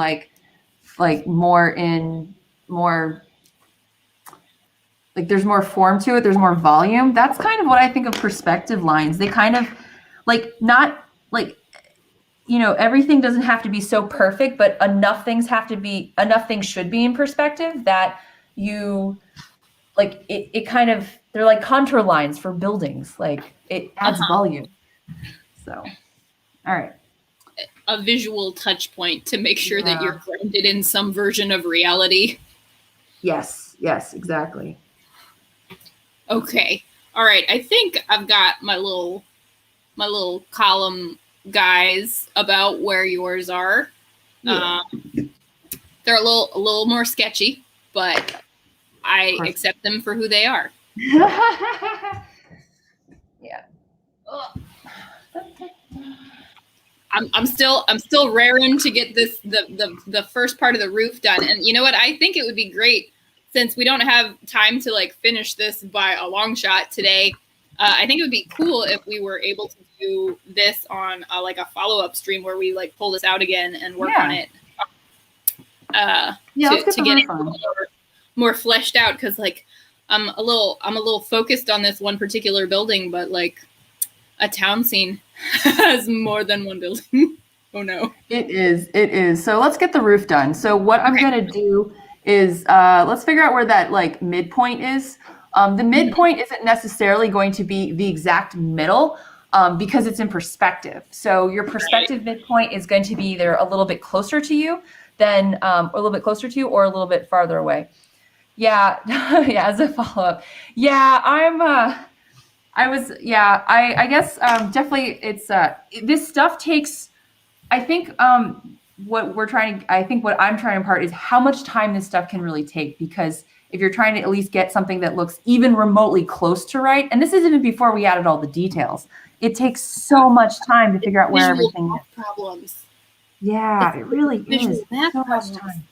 there's more form to it, there's more volume. That's kind of what I think of perspective lines. They kind of everything doesn't have to be so perfect, but enough things should be in perspective that you they're like contour lines for buildings. It adds volume. So, all right. A visual touch point to make sure that you're grounded in some version of reality. Yes, exactly. Okay. All right. I think I've got my little column guys about where yours are. Yeah. They're a little more sketchy, but I accept them for who they are. Yeah. I'm still raring to get the first part of the roof done. And you know what? I think it would be great, since we don't have time to like finish this by a long shot today. I think it would be cool if we were able to do this on like a follow-up stream where we like pull this out again and work on it. To get it more fleshed out, because like I'm a little focused on this one particular building, but like a town scene has more than one building. Oh no. It is. So let's get the roof done. So what I'm gonna do is let's figure out where that like midpoint is. The midpoint isn't necessarily going to be the exact middle because it's in perspective. So your perspective midpoint is going to be either a little bit closer to you than or a little bit closer to you or a little bit farther away. Yeah, yeah, as a follow-up. Yeah, I guess definitely it's this stuff takes, I think what I'm trying to impart is how much time this stuff can really take, because if you're trying to at least get something that looks even remotely close to right, and this is even before we added all the details, it takes so much time to figure out where everything is. Problems. Yeah, it really is so much time.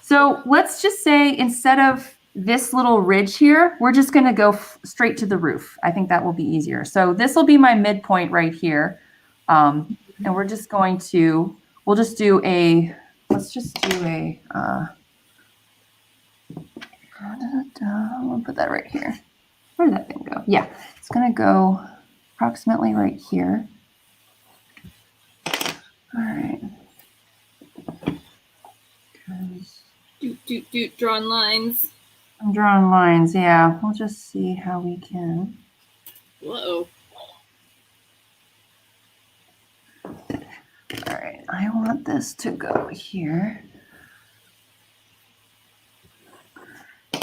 So let's just say instead of this little ridge here, we're just going to go straight to the roof. I think that will be easier. So this will be my midpoint right here. And we're just going to, let's just do a, we'll put that right here. Where did that thing go? Yeah, it's going to go approximately right here. All right. Drawing lines. I'm drawing lines, yeah. We'll just see how we can. Whoa. All right, I want this to go here.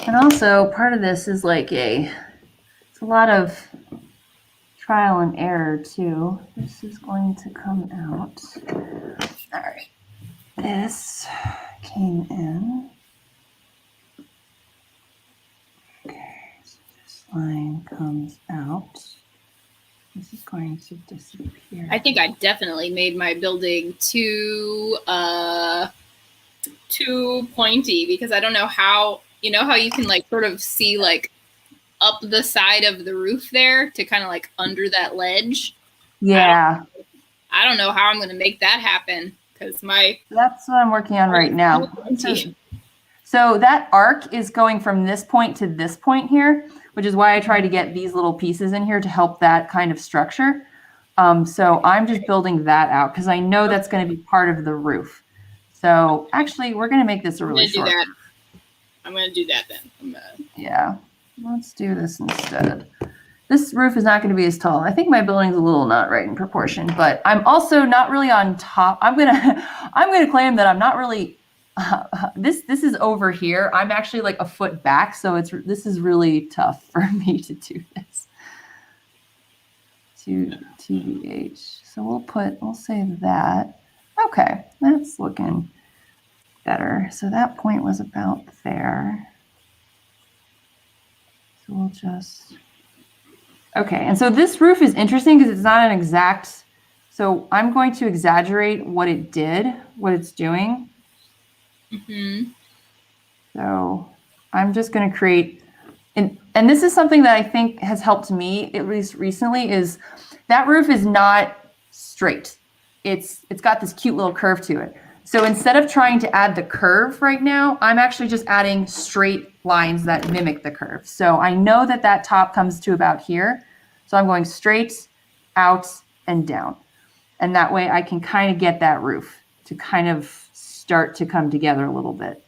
And also, part of this is like it's a lot of trial and error too. This is going to come out. All right, this came in. Okay, so this line comes out. This is going to disappear. I think I definitely made my building too pointy, because I don't know how, you know how you can like sort of see like up the side of the roof there to kind of like under that ledge. Yeah. I don't know how I'm going to make that happen, because that's what I'm working on right now. So that arc is going from this point to this point here, which is why I try to get these little pieces in here to help that kind of structure. So I'm just building that out because I know that's going to be part of the roof. So actually, we're going to make this a really short. I'm going to do that then. Yeah, let's do this instead. This roof is not going to be as tall. I think my building's a little not right in proportion, but I'm also not really on top. I'm gonna claim that I'm not really. This is over here. I'm actually like a foot back, so this is really tough for me to do this. To TBH. So we'll say that. Okay, that's looking better. So that point was about there. So we'll just. Okay, and so this roof is interesting because it's not an exact. So I'm going to exaggerate what it's doing. Mm-hmm. So I'm just going to create, and this is something that I think has helped me at least recently, is that roof is not straight. It's got this cute little curve to it. So instead of trying to add the curve right now, I'm actually just adding straight lines that mimic the curve. So I know that top comes to about here. So I'm going straight, out, and down. And that way I can kind of get that roof to kind of start to come together a little bit.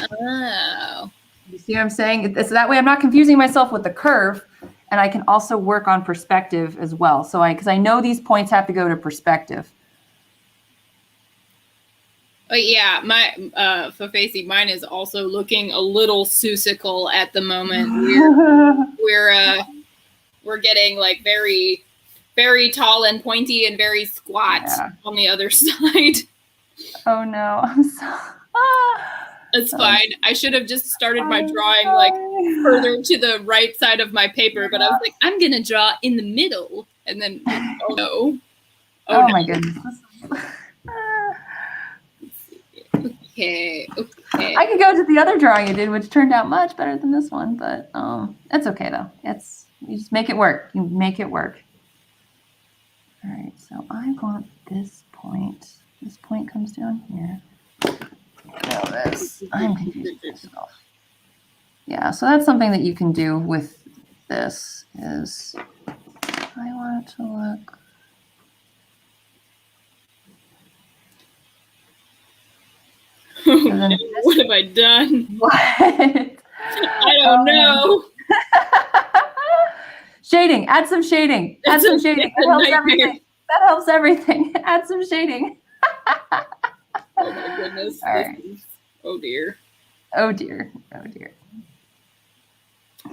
Oh. You see what I'm saying? So that way I'm not confusing myself with the curve, and I can also work on perspective as well. So because I know these points have to go to perspective. Oh yeah, my Fafesi, mine is also looking a little susical at the moment. We're getting like very, very tall and pointy and very squat on the other side. Oh no, I'm so. It's fine. I should have just started my drawing like further to the right side of my paper, but I was like, I'm gonna draw in the middle, and then oh no. Oh no. my goodness. Okay. I could go to the other drawing you did, which turned out much better than this one, but it's okay though. You just make it work. You make it work. All right, so I want this point. This point comes down here. Now this, I'm confusing myself. Yeah, so that's something that you can do with this is I want it to look. Okay, what have I done? What? I don't know. Shading. Add some shading. Add some shading. That helps everything. That helps everything. Add some shading. Oh my goodness. All right. Oh dear. Oh dear. Oh dear.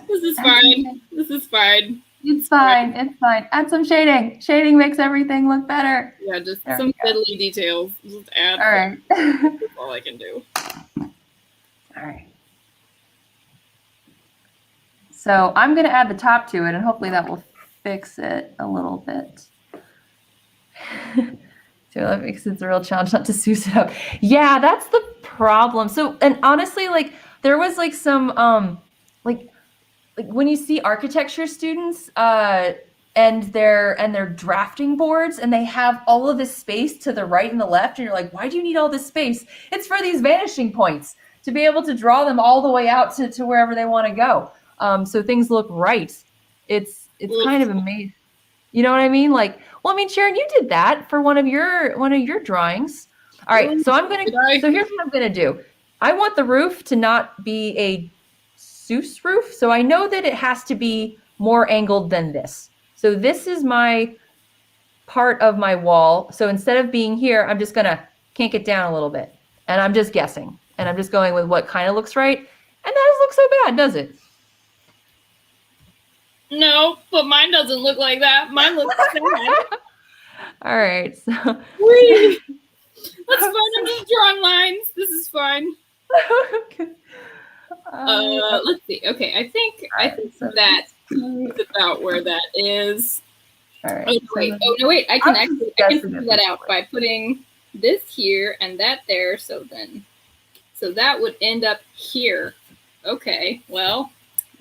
This is fine. This is fine. It's fine. It's fine. Add some shading. Shading makes everything look better. Yeah, just some fiddly details. Just add. All right. That's all I can do. All right. So I'm going to add the top to it, and hopefully that will fix it a little bit. So that makes it a real challenge not to Seuss it up. Yeah, that's the problem. So, and honestly, like there was like some like when you see architecture students and their drafting boards, and they have all of this space to the right and the left, and you're like, why do you need all this space? It's for these vanishing points to be able to draw them all the way out to wherever they want to go. So things look right. It's kind of amazing. You know what I mean? Like, well, I mean, Sharon, you did that for one of your drawings. All right, so here's what I'm gonna do. I want the roof to not be a Seuss roof, so I know that it has to be more angled than this. So this is my part of my wall. So instead of being here, I'm just gonna kink it down a little bit, and I'm just guessing, and I'm just going with what kind of looks right, and that doesn't look so bad, does it? No, but mine doesn't look like that. Mine looks sad. All right, so Whee! That's fine. I'm just drawing lines. This is fine. Okay. Let's see. Okay, I think so that's about where that is. All right. Oh no, wait. I can figure that out by putting this here and that there. So that would end up here. Okay. Well,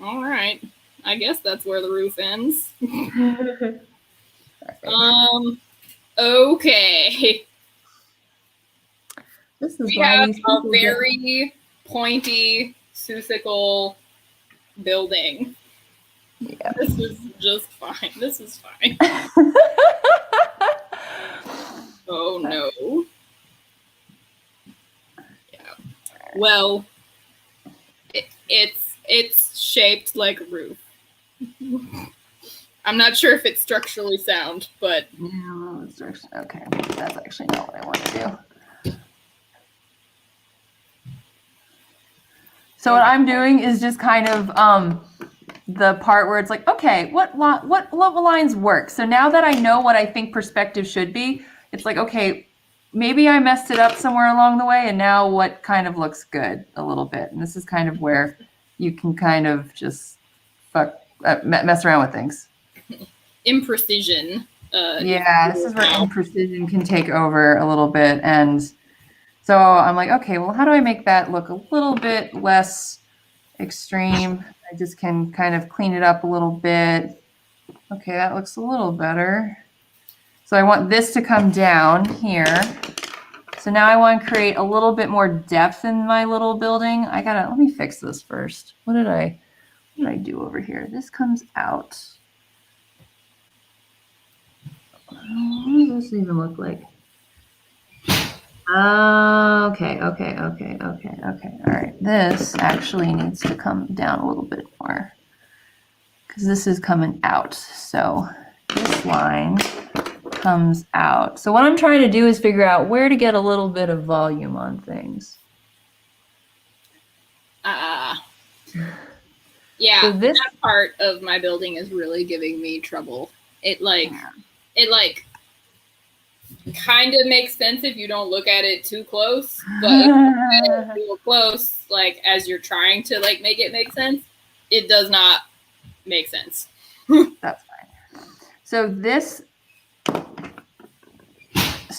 all right. I guess that's where the roof ends. Okay. We have a very pointy Seussical building. Yeah. This is just fine. This is fine. Oh no. Yeah. Well, it's shaped like a roof. I'm not sure if it's structurally sound, but no, okay. That's actually not what I want to do. So what I'm doing is just kind of the part where it's like, okay, what lines work? So now that I know what I think perspective should be, it's like, okay, maybe I messed it up somewhere along the way, and now what kind of looks good a little bit. And this is kind of where you can kind of just mess around with things. Imprecision. Yeah, this is where imprecision can take over a little bit. And so I'm like, okay, well, how do I make that look a little bit less extreme? I just can kind of clean it up a little bit. Okay, that looks a little better. So I want this to come down here. So now I want to create a little bit more depth in my little building. Let me fix this first. What did I do over here? This comes out. What does this even look like? Okay. All right. This actually needs to come down a little bit more because this is coming out. So this line comes out. So what I'm trying to do is figure out where to get a little bit of volume on things. Yeah, so that part of my building is really giving me trouble. It kind of makes sense if you don't look at it too close, but if you look at it real close, like as you're trying to like make it make sense, it does not make sense. That's fine. So this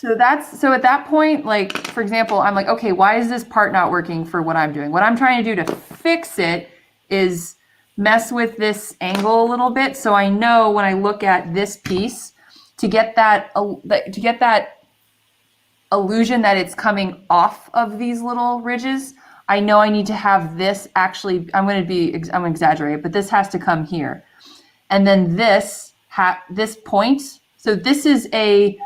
So at that point, like, for example, I'm like, okay, why is this part not working for what I'm doing? What I'm trying to do to fix it is mess with this angle a little bit. So I know when I look at this piece to get that illusion that it's coming off of these little ridges, I know I need to have this actually, I'm going to exaggerate, but this has to come here. And then this point, so this is an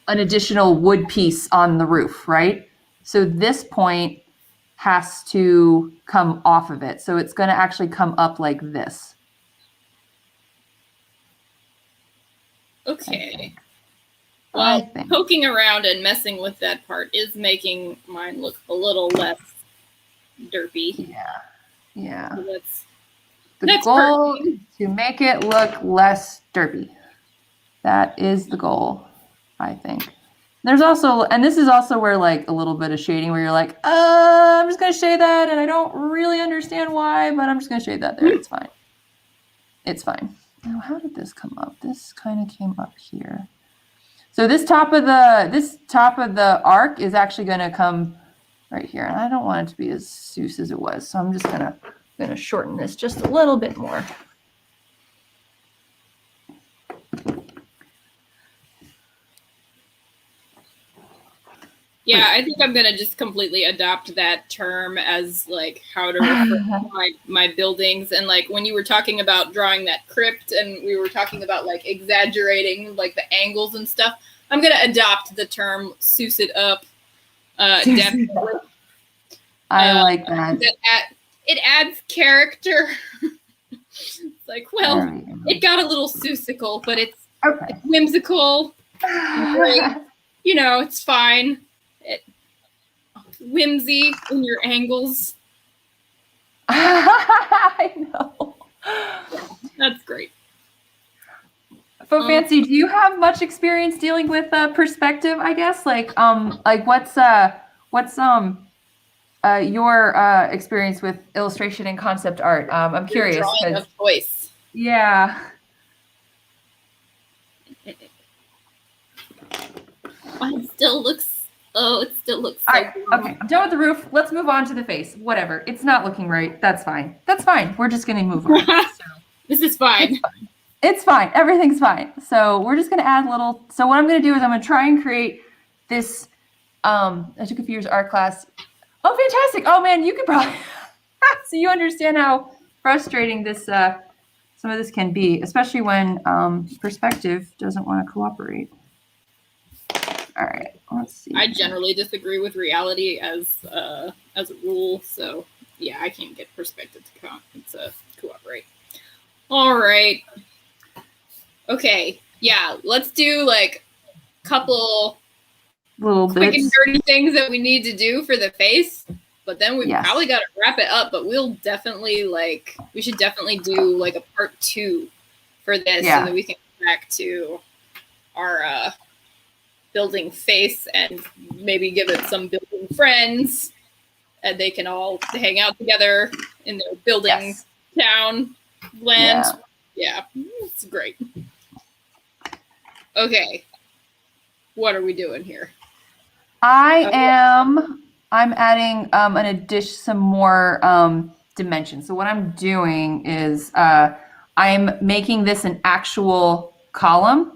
additional wood piece on the roof, right? So this point has to come off of it. So it's going to actually come up like this. Okay. Well, poking around and messing with that part is making mine look a little less derpy. Yeah. So the goal is to make it look less derpy. That is the goal, I think. There's also, and this is also where like a little bit of shading where you're like, I'm just going to shade that and I don't really understand why, but I'm just going to shade that there. It's fine. It's fine. Now, how did this come up? This kind of came up here. So this top of the arc is actually going to come right here. And I don't want it to be as Seuss as it was. So I'm just going to shorten this just a little bit more. Yeah, I think I'm gonna just completely adopt that term as like how to refer to my buildings. And like when you were talking about drawing that crypt and we were talking about like exaggerating like the angles and stuff, I'm gonna adopt the term "Seuss it up." Definitely. I like that. It adds character. It's like, well, it got a little Seussical, but it's whimsical. Great. You know, it's fine. Whimsy in your angles. I know. That's great. Faux Fancy, do you have much experience dealing with perspective? I guess like what's your experience with illustration and concept art? I'm curious. Drawing of choice. Yeah. It still looks so right, okay, I'm done with the roof. Let's move on to the face. Whatever. It's not looking right. That's fine. That's fine. We're just going to move on. So, this is fine. It's fine. Everything's fine. So we're just going to add so what I'm going to do is I'm going to try and create this. I took a few years art class. Oh, fantastic. Oh, man, you could probably. So you understand how frustrating this, some of this can be, especially when perspective doesn't want to cooperate. All right, let's see. I generally disagree with reality as a rule, so yeah, I can't get perspective to cooperate. All right. Okay, yeah, let's do like a couple little quick and dirty things that we need to do for the face, but then we probably got to wrap it up. But we should definitely do like a part 2 for this, so that we can get back to our building face and maybe give it some building friends, and they can all hang out together in their building town land. Yeah, it's great. Okay, what are we doing here? I'm adding some more dimensions. So what I'm doing is I'm making this an actual column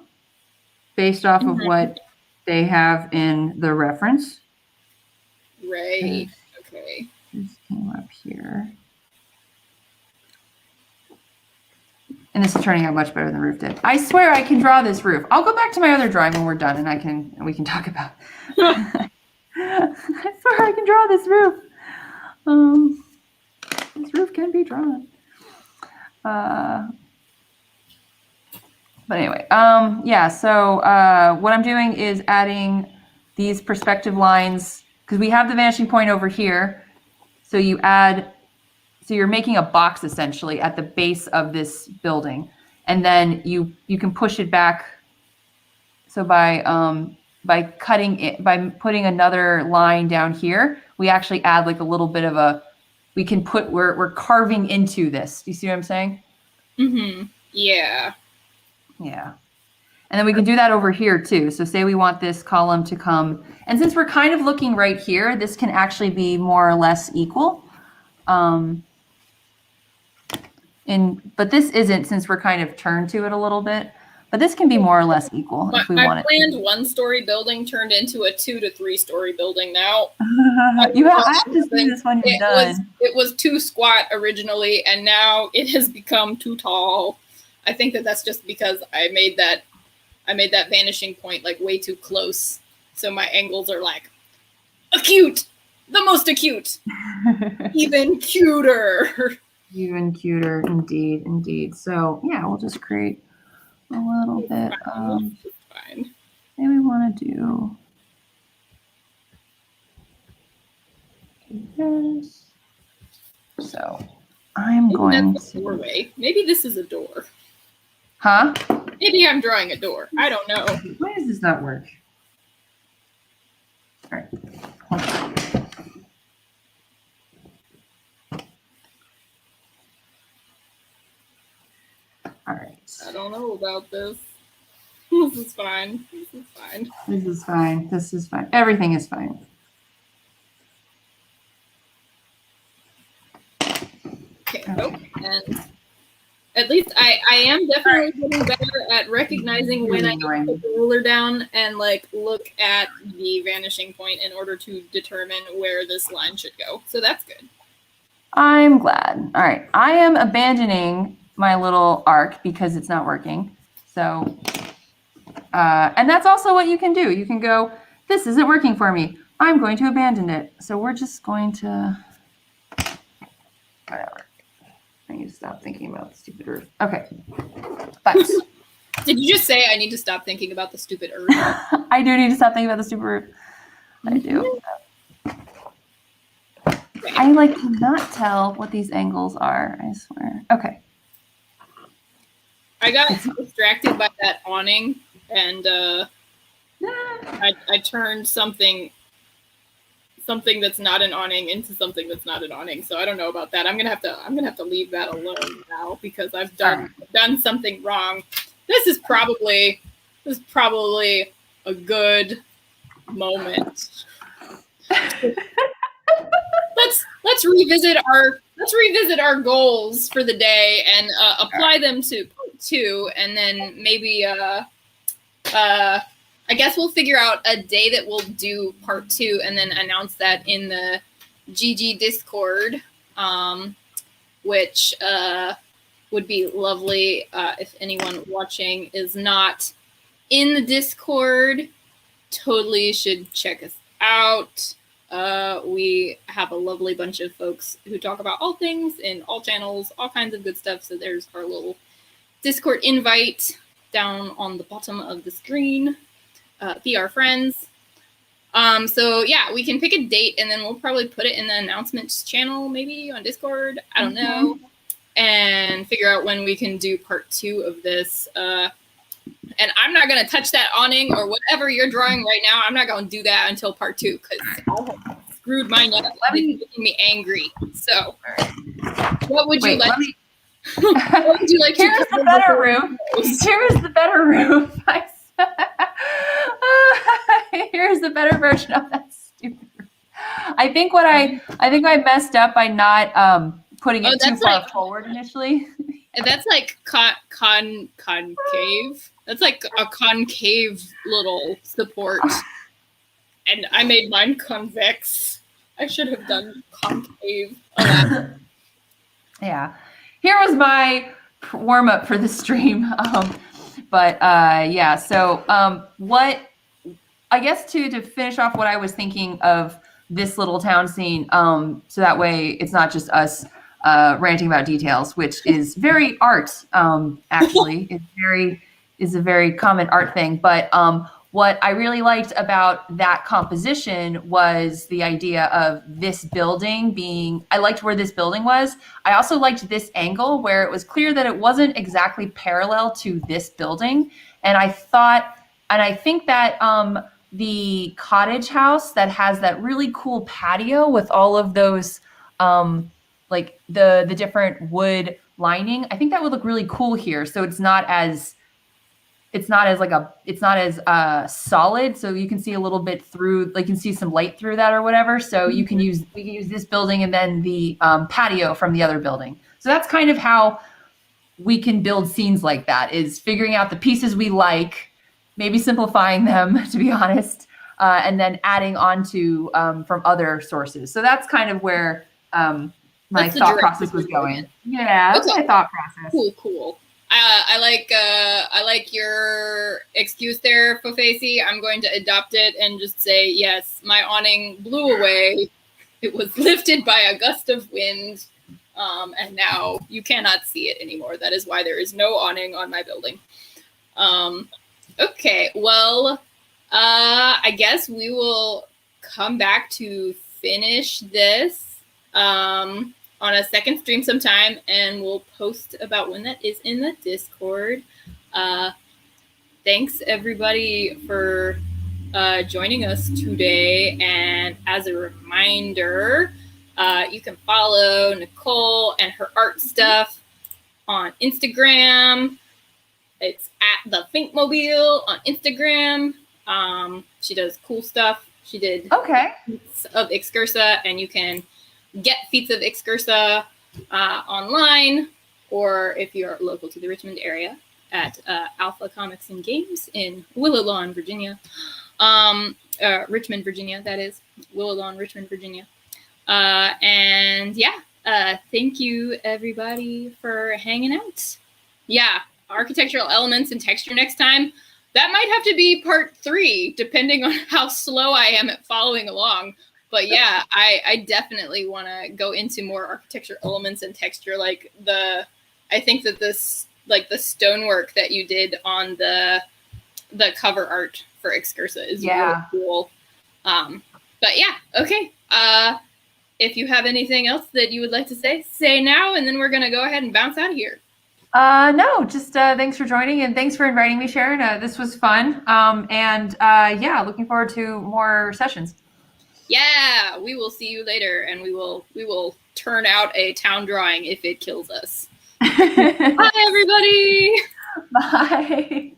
based off of what they have in the reference. Right. Okay. This came up here. And this is turning out much better than the roof did. I swear I can draw this roof. I'll go back to my other drawing when we're done and we can talk about it. I swear I can draw this roof. This roof can be drawn. But anyway, so what I'm doing is adding these perspective lines because we have the vanishing point over here. So you're making a box essentially at the base of this building. And then you can push it back. So by cutting it, by putting another line down here, we actually add like a little bit of we're carving into this. Do you see what I'm saying? Mm-hmm. Yeah. Yeah. And then we can do that over here too. So say we want this column to come, and since we're kind of looking right here, this can actually be more or less equal. But this isn't, since we're kind of turned to it a little bit. But this can be more or less equal if we want it. My planned 1-story building turned into a 2 to 3-story building now. I have to see this when you're done. It was too squat originally, and now it has become too tall. I think that's just because I made that vanishing point like way too close. So my angles are like acute, the most acute, even cuter. Even cuter, indeed. So yeah, we'll just create a little bit of, maybe we want to do this. So I'm going to doorway. Maybe this is a door. Huh? Maybe I'm drawing a door. I don't know. Why does this not work? All right. All right. I don't know about this. This is fine. This is fine. Everything is fine. Okay. And at least I am definitely getting better at recognizing when I need to put the ruler down and like look at the vanishing point in order to determine where this line should go. So that's good. I'm glad. All right. I am abandoning my little arc because it's not working. So, and that's also what you can do. You can go, this isn't working for me. I'm going to abandon it. So we're just going to, whatever. I need to stop thinking about the stupid Earth. Okay. But did you just say I need to stop thinking about the stupid Earth? I do need to stop thinking about the stupid Earth. I do. I like cannot tell what these angles are, I swear. Okay. I got distracted by that awning, and I turned something that's not an awning into something that's not an awning. So I don't know about that. I'm gonna have to leave that alone now because I've done something wrong. This is probably a good moment. Let's revisit our goals for the day and apply them to part 2, and then maybe I guess we'll figure out a day that we'll do part 2 and then announce that in the GG Discord, which would be lovely. If anyone watching is not in the Discord, totally should check us out. We have a lovely bunch of folks who talk about all things in all channels, all kinds of good stuff. So there's our little Discord invite down on the bottom of the screen. Be our friends. So yeah, we can pick a date and then we'll probably put it in the announcements channel, maybe on Discord. I don't know. And figure out when we can do part 2 of this. And I'm not going to touch that awning or whatever you're drawing right now. I'm not going to do that until part 2 because I have screwed mine up. It's making me angry. So, what would you like? What would you like? Here's the better roof. Here's the better roof. Here's the better version of that stupid roof. I think I messed up by not putting it too far forward initially. That's like concave. That's like a concave little support. And I made mine convex. I should have done concave. Yeah. Here was my warm up for the stream. Yeah, so what I guess to finish off what I was thinking of this little town scene, so that way it's not just us ranting about details, which is very art, actually. Is a very common art thing. But what I really liked about that composition was the idea of this building being, I liked where this building was. I also liked this angle where it was clear that it wasn't exactly parallel to this building. And I think that the cottage house that has that really cool patio with all of those, like the different wood lining, I think that would look really cool here. So it's not as it's not as solid, so you can see a little bit through, like you can see some light through that or whatever. So we can use this building and then the patio from the other building. So that's kind of how we can build scenes like that, is figuring out the pieces we like, maybe simplifying them, to be honest, and then adding on to from other sources. So that's kind of where my thought process was going. Yeah, that's my thought process. Cool. I like your excuse there, Fofesi. I'm going to adopt it and just say, yes, my awning blew away. It was lifted by a gust of wind, and now you cannot see it anymore. That is why there is no awning on my building. Okay, well, I guess we will come back to finish this on a second stream sometime, and we'll post about when that is in the Discord. Thanks everybody for joining us today. And as a reminder, you can follow Nicole and her art stuff on Instagram. It's at the Thinkmobile on Instagram. She does cool stuff. She did Feats of Excursa, and you can get Feats of Excursa online, or if you're local to the Richmond area, at Alpha Comics and Games in Willow Lawn, Virginia. Richmond, Virginia, that is. Willow Lawn, Richmond, Virginia. And yeah, thank you everybody for hanging out. Yeah, architectural elements and texture next time. That might have to be part 3, depending on how slow I am at following along. But yeah, I definitely want to go into more architecture elements and texture. I think that this, like the stonework that you did on the cover art for Excursa is really cool. But yeah, okay. If you have anything else that you would like to say now, and then we're gonna go ahead and bounce out of here. No, just thanks for joining, and thanks for inviting me, Sharon. This was fun. Yeah, looking forward to more sessions. Yeah, we will see you later, and we will turn out a town drawing if it kills us. Bye, everybody. Bye.